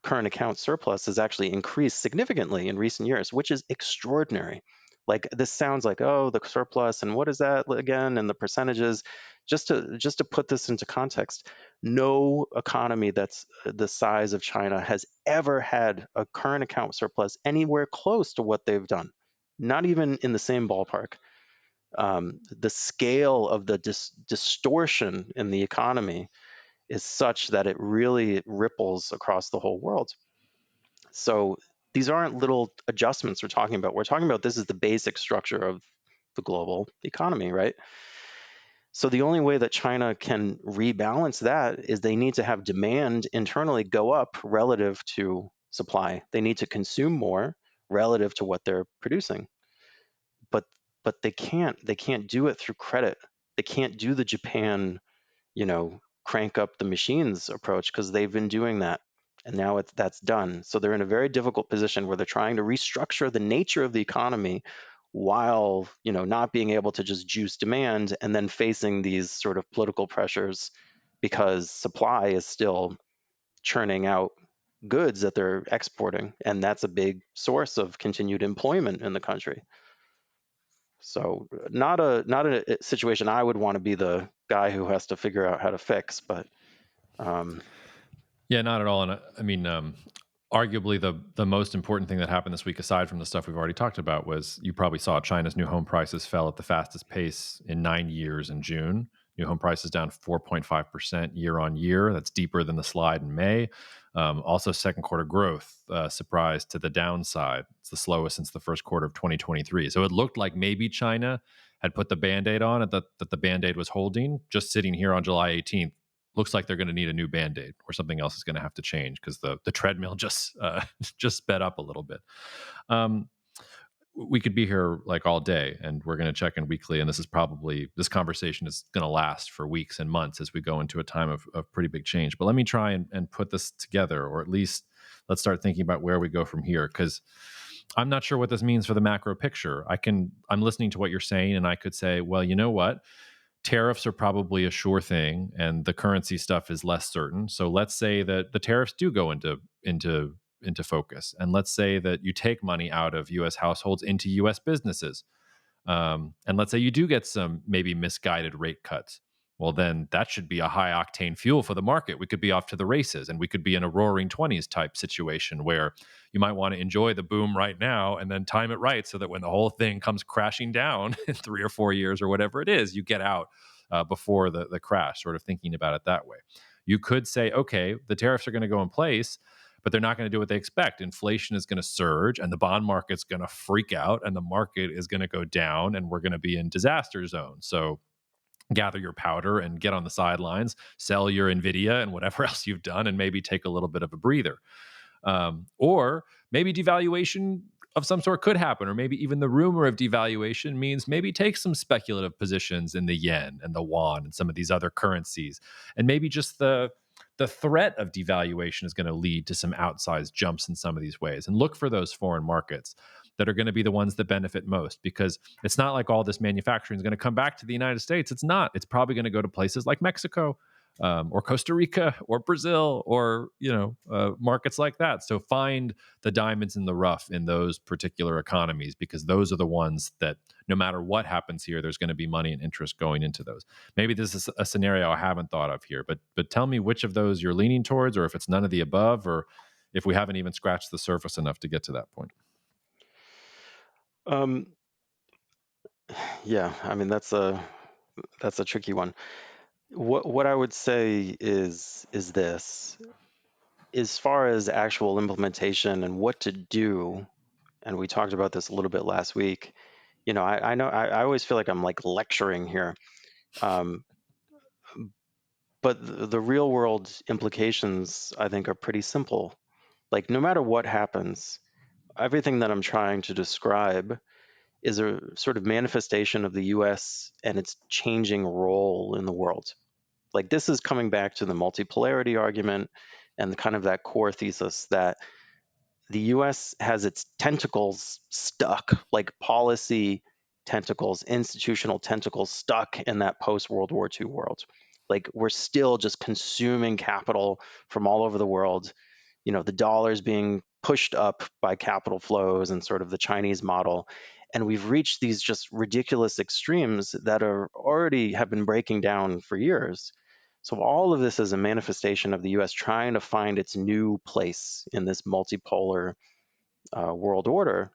current account surplus has actually increased significantly in recent years, which is extraordinary. Like, this sounds like, oh, the surplus, and what is that again, and the percentages. Just to put this into context, no economy that's the size of China has ever had a current account surplus anywhere close to what they've done. Not even in the same ballpark. The scale of the distortion in the economy is such that it really ripples across the whole world. So these aren't little adjustments we're talking about. We're talking about, this is the basic structure of the global economy, right? So the only way that China can rebalance that is they need to have demand internally go up relative to supply. They need to consume more relative to what they're producing. But they can't do it through credit. They can't do the Japan, crank up the machines approach, because they've been doing that, and now that's done. So they're in a very difficult position where they're trying to restructure the nature of the economy while not being able to just juice demand, and then facing these sort of political pressures because supply is still churning out goods that they're exporting, and that's a big source of continued employment in the country. So not a situation I would want to be the guy who has to figure out how to fix, but um, Yeah, not at all. And I mean, arguably the most important thing that happened this week, aside from the stuff we've already talked about, was you probably saw China's new home prices fell at the fastest pace in 9 years in June. New home prices down 4.5% year on year. That's deeper than the slide in May. Also, second quarter growth surprised to the downside. It's the slowest since the first quarter of 2023. So it looked like maybe China had put the Band-Aid on it, that the Band-Aid was holding. Just sitting here on July 18th, looks like they're going to need a new Band-Aid, or something else is going to have to change because the treadmill just just sped up a little bit. Um, we could be here like all day, and we're going to check in weekly, and this conversation is going to last for weeks and months as we go into a time of pretty big change. But let me try and put this together, or at least let's start thinking about where we go from here, because I'm not sure what this means for the macro picture. I'm listening to what you're saying, and I could say, well, you know what, tariffs are probably a sure thing, and the currency stuff is less certain. So let's say that the tariffs do go into into focus. And let's say that you take money out of US households into US businesses. And let's say you do get some maybe misguided rate cuts. Well, then that should be a high octane fuel for the market. We could be off to the races, and we could be in a roaring 20s type situation where you might want to enjoy the boom right now and then time it right so that when the whole thing comes crashing down in 3 or 4 years or whatever it is, you get out before the crash, sort of thinking about it that way. You could say, okay, the tariffs are going to go in place, but they're not going to do what they expect. Inflation is going to surge and the bond market's going to freak out and the market is going to go down and we're going to be in disaster zone. So gather your powder and get on the sidelines, sell your Nvidia and whatever else you've done, and maybe take a little bit of a breather. Or maybe devaluation of some sort could happen, or maybe even the rumor of devaluation means maybe take some speculative positions in the yen and the won and some of these other currencies, and maybe just the threat of devaluation is going to lead to some outsized jumps in some of these ways. And look for those foreign markets that are going to be the ones that benefit most, because it's not like all this manufacturing is going to come back to the United States. It's not. It's probably going to go to places like Mexico, or Costa Rica or Brazil, or markets like that. So find the diamonds in the rough in those particular economies, because those are the ones that no matter what happens here, there's going to be money and interest going into those. Maybe this is a scenario I haven't thought of here, but tell me which of those you're leaning towards, or if it's none of the above, or if we haven't even scratched the surface enough to get to that point. Um, yeah, I mean that's a tricky one. What I would say is this: as far as actual implementation and what to do, and we talked about this a little bit last week. I know I always feel like I'm like lecturing here, um, but the real world implications I think are pretty simple. Like no matter what happens, everything that I'm trying to describe is a sort of manifestation of the US and its changing role in the world. Like this is coming back to the multipolarity argument and kind of that core thesis that the US has its tentacles stuck, like policy tentacles, institutional tentacles stuck in that post World War II world. Like we're still just consuming capital from all over the world. The dollar's being pushed up by capital flows and sort of the Chinese model. And we've reached these just ridiculous extremes that are already have been breaking down for years. So all of this is a manifestation of the U.S. trying to find its new place in this multipolar world order,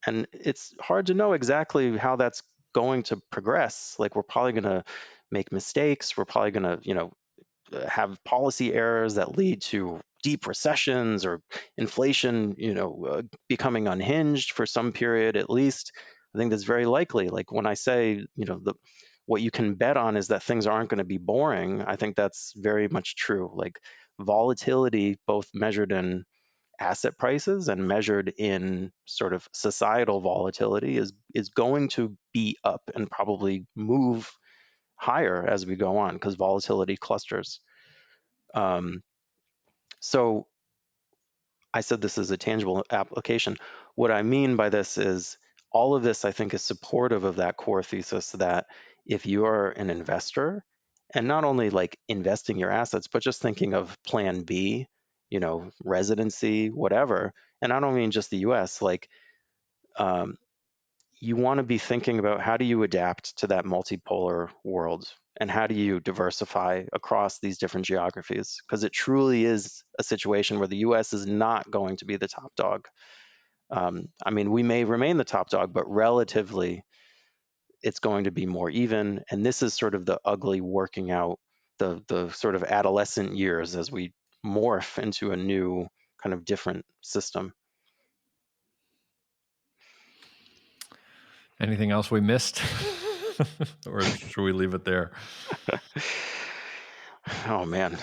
and it's hard to know exactly how that's going to progress. Like we're probably going to make mistakes. We're probably going to, have policy errors that lead to deep recessions or inflation, becoming unhinged for some period at least. I think that's very likely. Like when I say, what you can bet on is that things aren't going to be boring. I think that's very much true. Like volatility, both measured in asset prices and measured in sort of societal volatility, is going to be up and probably move higher as we go on because volatility clusters. Um, so I said this is a tangible application. What I mean by this is all of this, I think, is supportive of that core thesis that if you are an investor, and not only like investing your assets, but just thinking of plan B, residency, whatever, and I don't mean just the US, like um, you want to be thinking about how do you adapt to that multipolar world and how do you diversify across these different geographies, because it truly is a situation where the US is not going to be the top dog. I mean, we may remain the top dog, but relatively it's going to be more even, and this is sort of the ugly working out, the sort of adolescent years as we morph into a new kind of different system. Anything else we missed? Or should we leave it there? Oh man.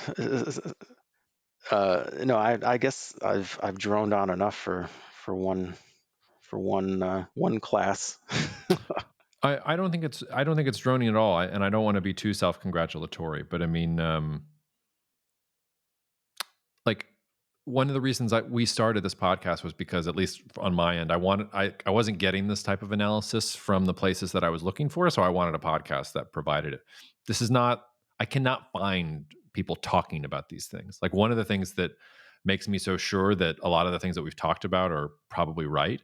No, I guess I've droned on enough for one class. I don't think it's droning at all, and I don't want to be too self congratulatory, but I mean, like one of the reasons we started this podcast was because, at least on my end, I wasn't getting this type of analysis from the places that I was looking for, so I wanted a podcast that provided it. This is not I cannot find people talking about these things. Like one of the things that makes me so sure that a lot of the things that we've talked about are probably right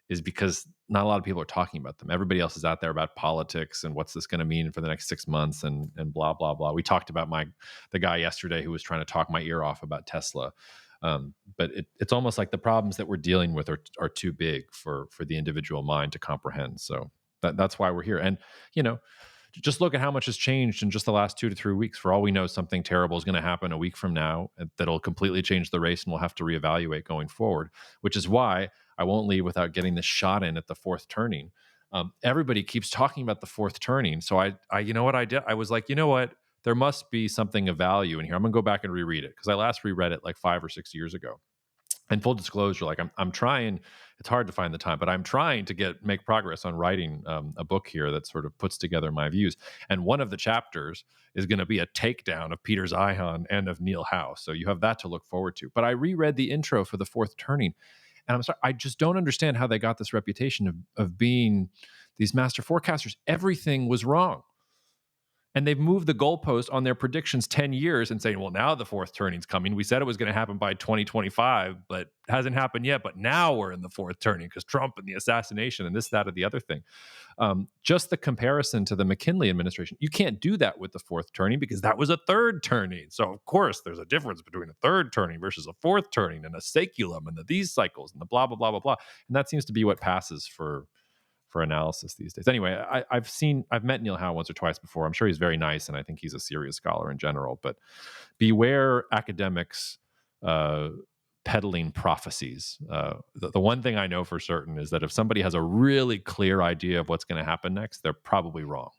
is because not a lot of people are talking about them. Everybody else is out there about politics and what's this going to mean for the next 6 months and blah blah blah. We talked about the guy yesterday who was trying to talk my ear off about Tesla. But it's almost like the problems that we're dealing with are too big for the individual mind to comprehend. So that's why we're here. And you know, just look at how much has changed in just the last 2 to 3 weeks. For all we know, something terrible is going to happen a week from now that'll completely change the race, and we'll have to reevaluate going forward. Which is why I won't leave without getting this shot in at the fourth turning. Everybody keeps talking about the fourth turning, so I, you know what I did? I was like, you know what? There must be something of value in here. I'm gonna go back and reread it because I last reread it like 5 or 6 years ago. And full disclosure, like I'm trying. It's hard to find the time, but I'm trying to make progress on writing a book here that sort of puts together my views. And one of the chapters is going to be a takedown of Peter Zeihan and of Neil Howe. So you have that to look forward to. But I reread the intro for the fourth turning, and I'm sorry, I just don't understand how they got this reputation of being these master forecasters. Everything was wrong. And they've moved the goalpost on their predictions 10 years and saying, well, now the fourth turning's coming. We said it was going to happen by 2025, but it hasn't happened yet. But now we're in the fourth turning because Trump and the assassination and this, that, or the other thing. Just the comparison to the McKinley administration, you can't do that with the fourth turning because that was a third turning. So, of course, there's a difference between a third turning versus a fourth turning and a saeculum and these cycles and the blah, blah, blah, blah, blah. And that seems to be what passes for analysis these days. Anyway, I've met Neil Howe once or twice before. I'm sure he's very nice, and I think he's a serious scholar in general. But beware academics peddling prophecies. The one thing I know for certain is that if somebody has a really clear idea of what's going to happen next, they're probably wrong.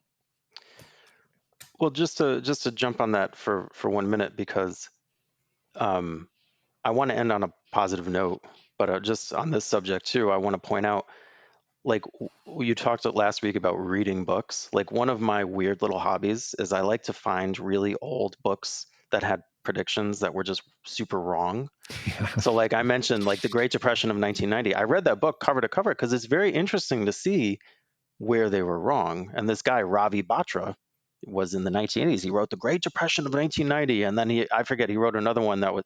Well, just to jump on that for 1 minute, because I want to end on a positive note, but just on this subject too, I want to point out, like you talked last week about reading books. Like one of my weird little hobbies is I like to find really old books that had predictions that were just super wrong. So like I mentioned, like the Great Depression of 1990, I read that book cover to cover because it's very interesting to see where they were wrong. And this guy, Ravi Batra, was in the 1980s. He wrote The Great Depression of 1990. And then he wrote another one that was,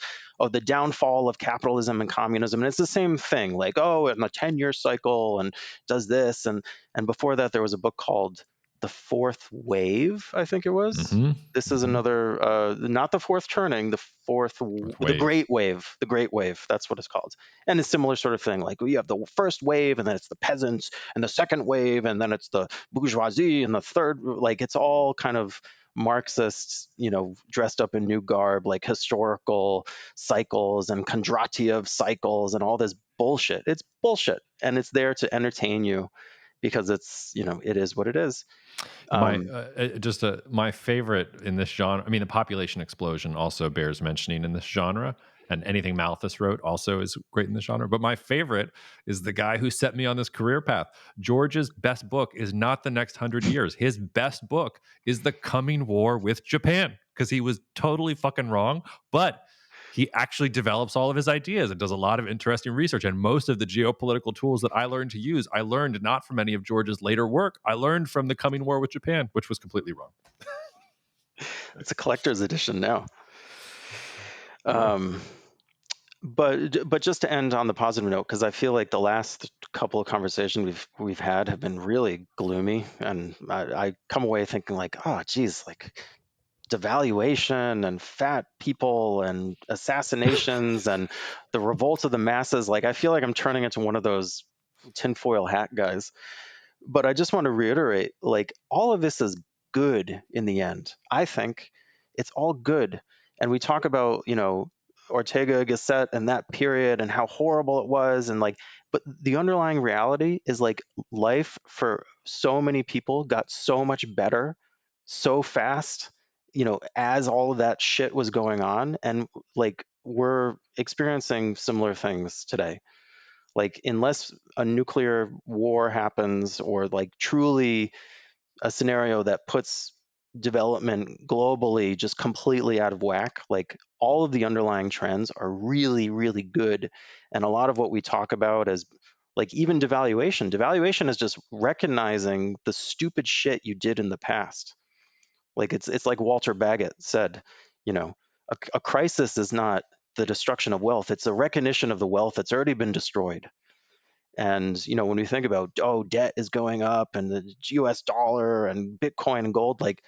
the downfall of capitalism and communism. And it's the same thing, like, in a 10-year cycle and does this. And before that, there was a book called The Fourth Wave, I think it was. Mm-hmm. This is another, not the fourth turning, the Wave. Great Wave, the Great Wave. That's what it's called. And a similar sort of thing. Like you have the first wave, and then it's the peasants, and the second wave, and then it's the bourgeoisie, and the third. Like it's all kind of Marxists, dressed up in new garb, like historical cycles and Kondratiev cycles, and all this bullshit. It's bullshit, and it's there to entertain you because it's, it is what it is. My favorite in this genre. I mean, the population explosion also bears mentioning in this genre, and anything Malthus wrote also is great in this genre. But my favorite is the guy who set me on this career path. George's best book is not The Next 100 Years. His best book is The Coming War with Japan, because he was totally fucking wrong, but he actually develops all of his ideas and does a lot of interesting research. And most of the geopolitical tools that I learned to use, I learned not from any of George's later work. I learned from The Coming War with Japan, which was completely wrong. It's a collector's edition now. Yeah. But just to end on the positive note, because I feel like the last couple of conversations we've had have been really gloomy, and I come away thinking like, oh, geez, like devaluation and fat people and assassinations and the revolts of the masses. Like I feel like I'm turning into one of those tinfoil hat guys. But I just want to reiterate, like all of this is good in the end. I think it's all good. And we talk about, Ortega Gasset and that period and how horrible it was. And like, but the underlying reality is like life for so many people got so much better so fast, as all of that shit was going on. And like, we're experiencing similar things today. Like, unless a nuclear war happens or like truly a scenario that puts development globally just completely out of whack, like all of the underlying trends are really, really good. And a lot of what we talk about as like even devaluation is just recognizing the stupid shit you did in the past. Like it's like Walter Baggett said, a crisis is not the destruction of wealth. It's a recognition of the wealth that's already been destroyed. And when we think about, debt is going up and the US dollar and Bitcoin and gold, like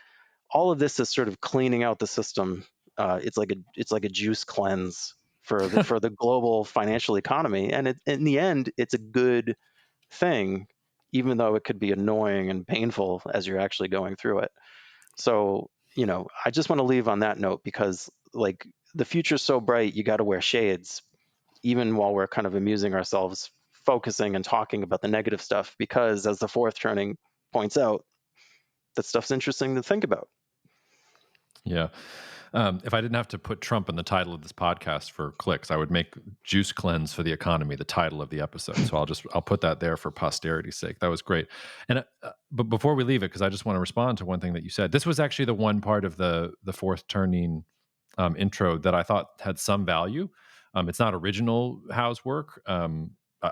all of this is sort of cleaning out the system. It's like a juice cleanse for the global financial economy. And in the end, it's a good thing, even though it could be annoying and painful as you're actually going through it. So, I just want to leave on that note, because like the future's so bright, you got to wear shades, even while we're kind of amusing ourselves, focusing and talking about the negative stuff, because as the fourth turning points out, that stuff's interesting to think about. Yeah. If I didn't have to put Trump in the title of this podcast for clicks, I would make "Juice Cleanse for the Economy" the title of the episode. So I'll put that there for posterity's sake. That was great. And but before we leave it, because I just want to respond to one thing that you said. This was actually the one part of the fourth turning intro that I thought had some value. It's not original Howe's work.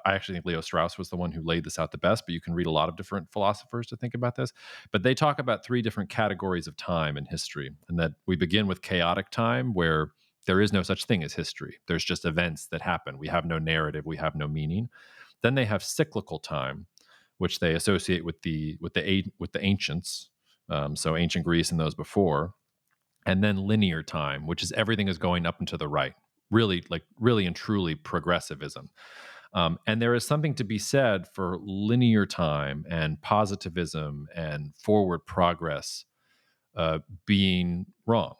I actually think Leo Strauss was the one who laid this out the best, but you can read a lot of different philosophers to think about this. But they talk about three different categories of time in history, and that we begin with chaotic time, where there is no such thing as history. There's just events that happen. We have no narrative. We have no meaning. Then they have cyclical time, which they associate with the ancients, so ancient Greece and those before. And then linear time, which is everything is going up and to the right, really and truly progressivism. And there is something to be said for linear time and positivism and forward progress being wrong,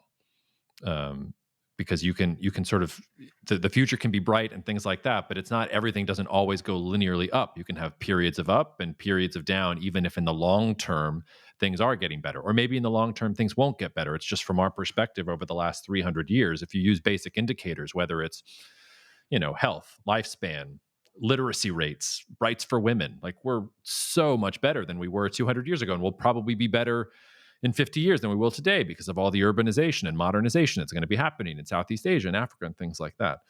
because you can sort of the future can be bright and things like that, but it's not, everything doesn't always go linearly up. You can have periods of up and periods of down, even if in the long term things are getting better, or maybe in the long term things won't get better. It's just from our perspective over the last 300 years. If you use basic indicators, whether it's health, lifespan, literacy rates, rights for women, like we're so much better than we were 200 years ago, and we'll probably be better in 50 years than we will today because of all the urbanization and modernization that's going to be happening in Southeast Asia and Africa and things like that.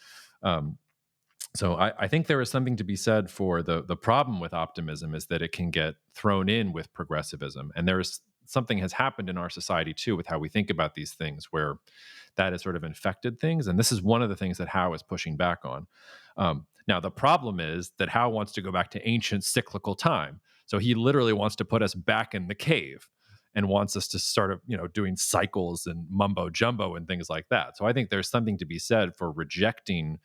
So I think there is something to be said for the problem with optimism is that it can get thrown in with progressivism. And there's something has happened in our society too with how we think about these things, where that has sort of infected things. And this is one of the things that Howe is pushing back on. Now, the problem is that Howe wants to go back to ancient cyclical time. So he literally wants to put us back in the cave and wants us to start, doing cycles and mumbo jumbo and things like that. So I think there's something to be said for rejecting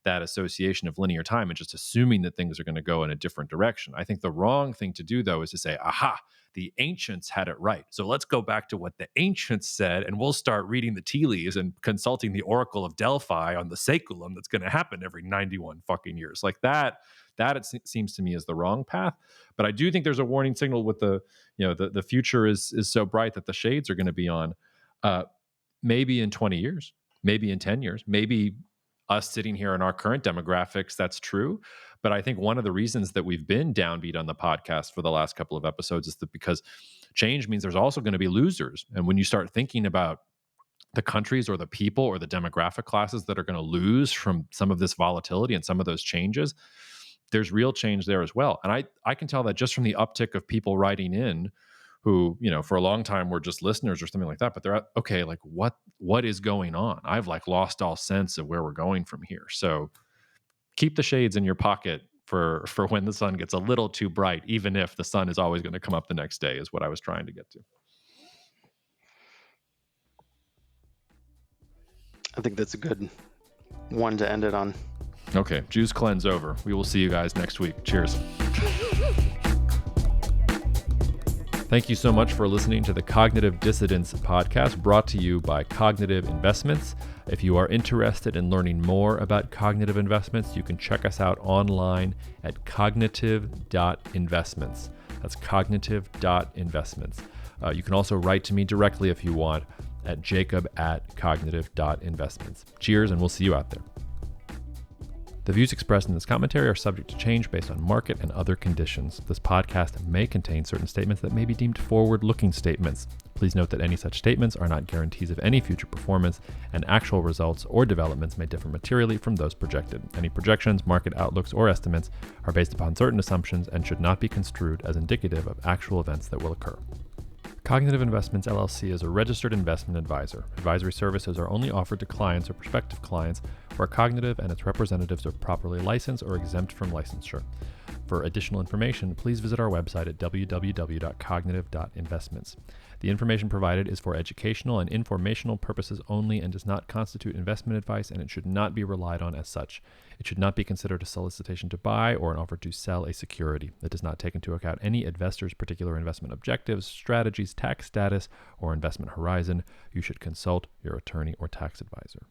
that association of linear time and just assuming that things are going to go in a different direction. I think the wrong thing to do, though, is to say, aha, the ancients had it right. So let's go back to what the ancients said, and we'll start reading the tea leaves and consulting the Oracle of Delphi on the saeculum that's going to happen every 91 fucking years. Like that it seems to me is the wrong path. But I do think there's a warning signal with the future is so bright that the shades are going to be on. Maybe in 20 years, maybe in 10 years, maybe us sitting here in our current demographics, that's true. But I think one of the reasons that we've been downbeat on the podcast for the last couple of episodes is that because change means there's also going to be losers. And when you start thinking about the countries or the people or the demographic classes that are going to lose from some of this volatility and some of those changes, there's real change there as well. And I can tell that just from the uptick of people writing in who, for a long time were just listeners or something like that, but they're okay, like what is going on? I've lost all sense of where we're going from here. So keep the shades in your pocket for when the sun gets a little too bright, even if the sun is always going to come up the next day, is what I was trying to get to. I think that's a good one to end it on. Okay, juice cleanse over. We will see you guys next week. Cheers. Thank you so much for listening to the Cognitive Dissidence podcast, brought to you by Cognitive Investments. If you are interested in learning more about cognitive investments, you can check us out online at cognitive.investments. That's cognitive.investments. You can also write to me directly if you want at jacob@cognitive.investments. Cheers, and we'll see you out there. The views expressed in this commentary are subject to change based on market and other conditions. This podcast may contain certain statements that may be deemed forward-looking statements. Please note that any such statements are not guarantees of any future performance, and actual results or developments may differ materially from those projected. Any projections, market outlooks, or estimates are based upon certain assumptions and should not be construed as indicative of actual events that will occur. Cognitive Investments LLC is a registered investment advisor. Advisory services are only offered to clients or prospective clients where Cognitive and its representatives are properly licensed or exempt from licensure. For additional information, please visit our website at www.cognitive.investments. The information provided is for educational and informational purposes only and does not constitute investment advice, and it should not be relied on as such. It should not be considered a solicitation to buy or an offer to sell a security. It does not take into account any investor's particular investment objectives, strategies, tax status, or investment horizon. You should consult your attorney or tax advisor.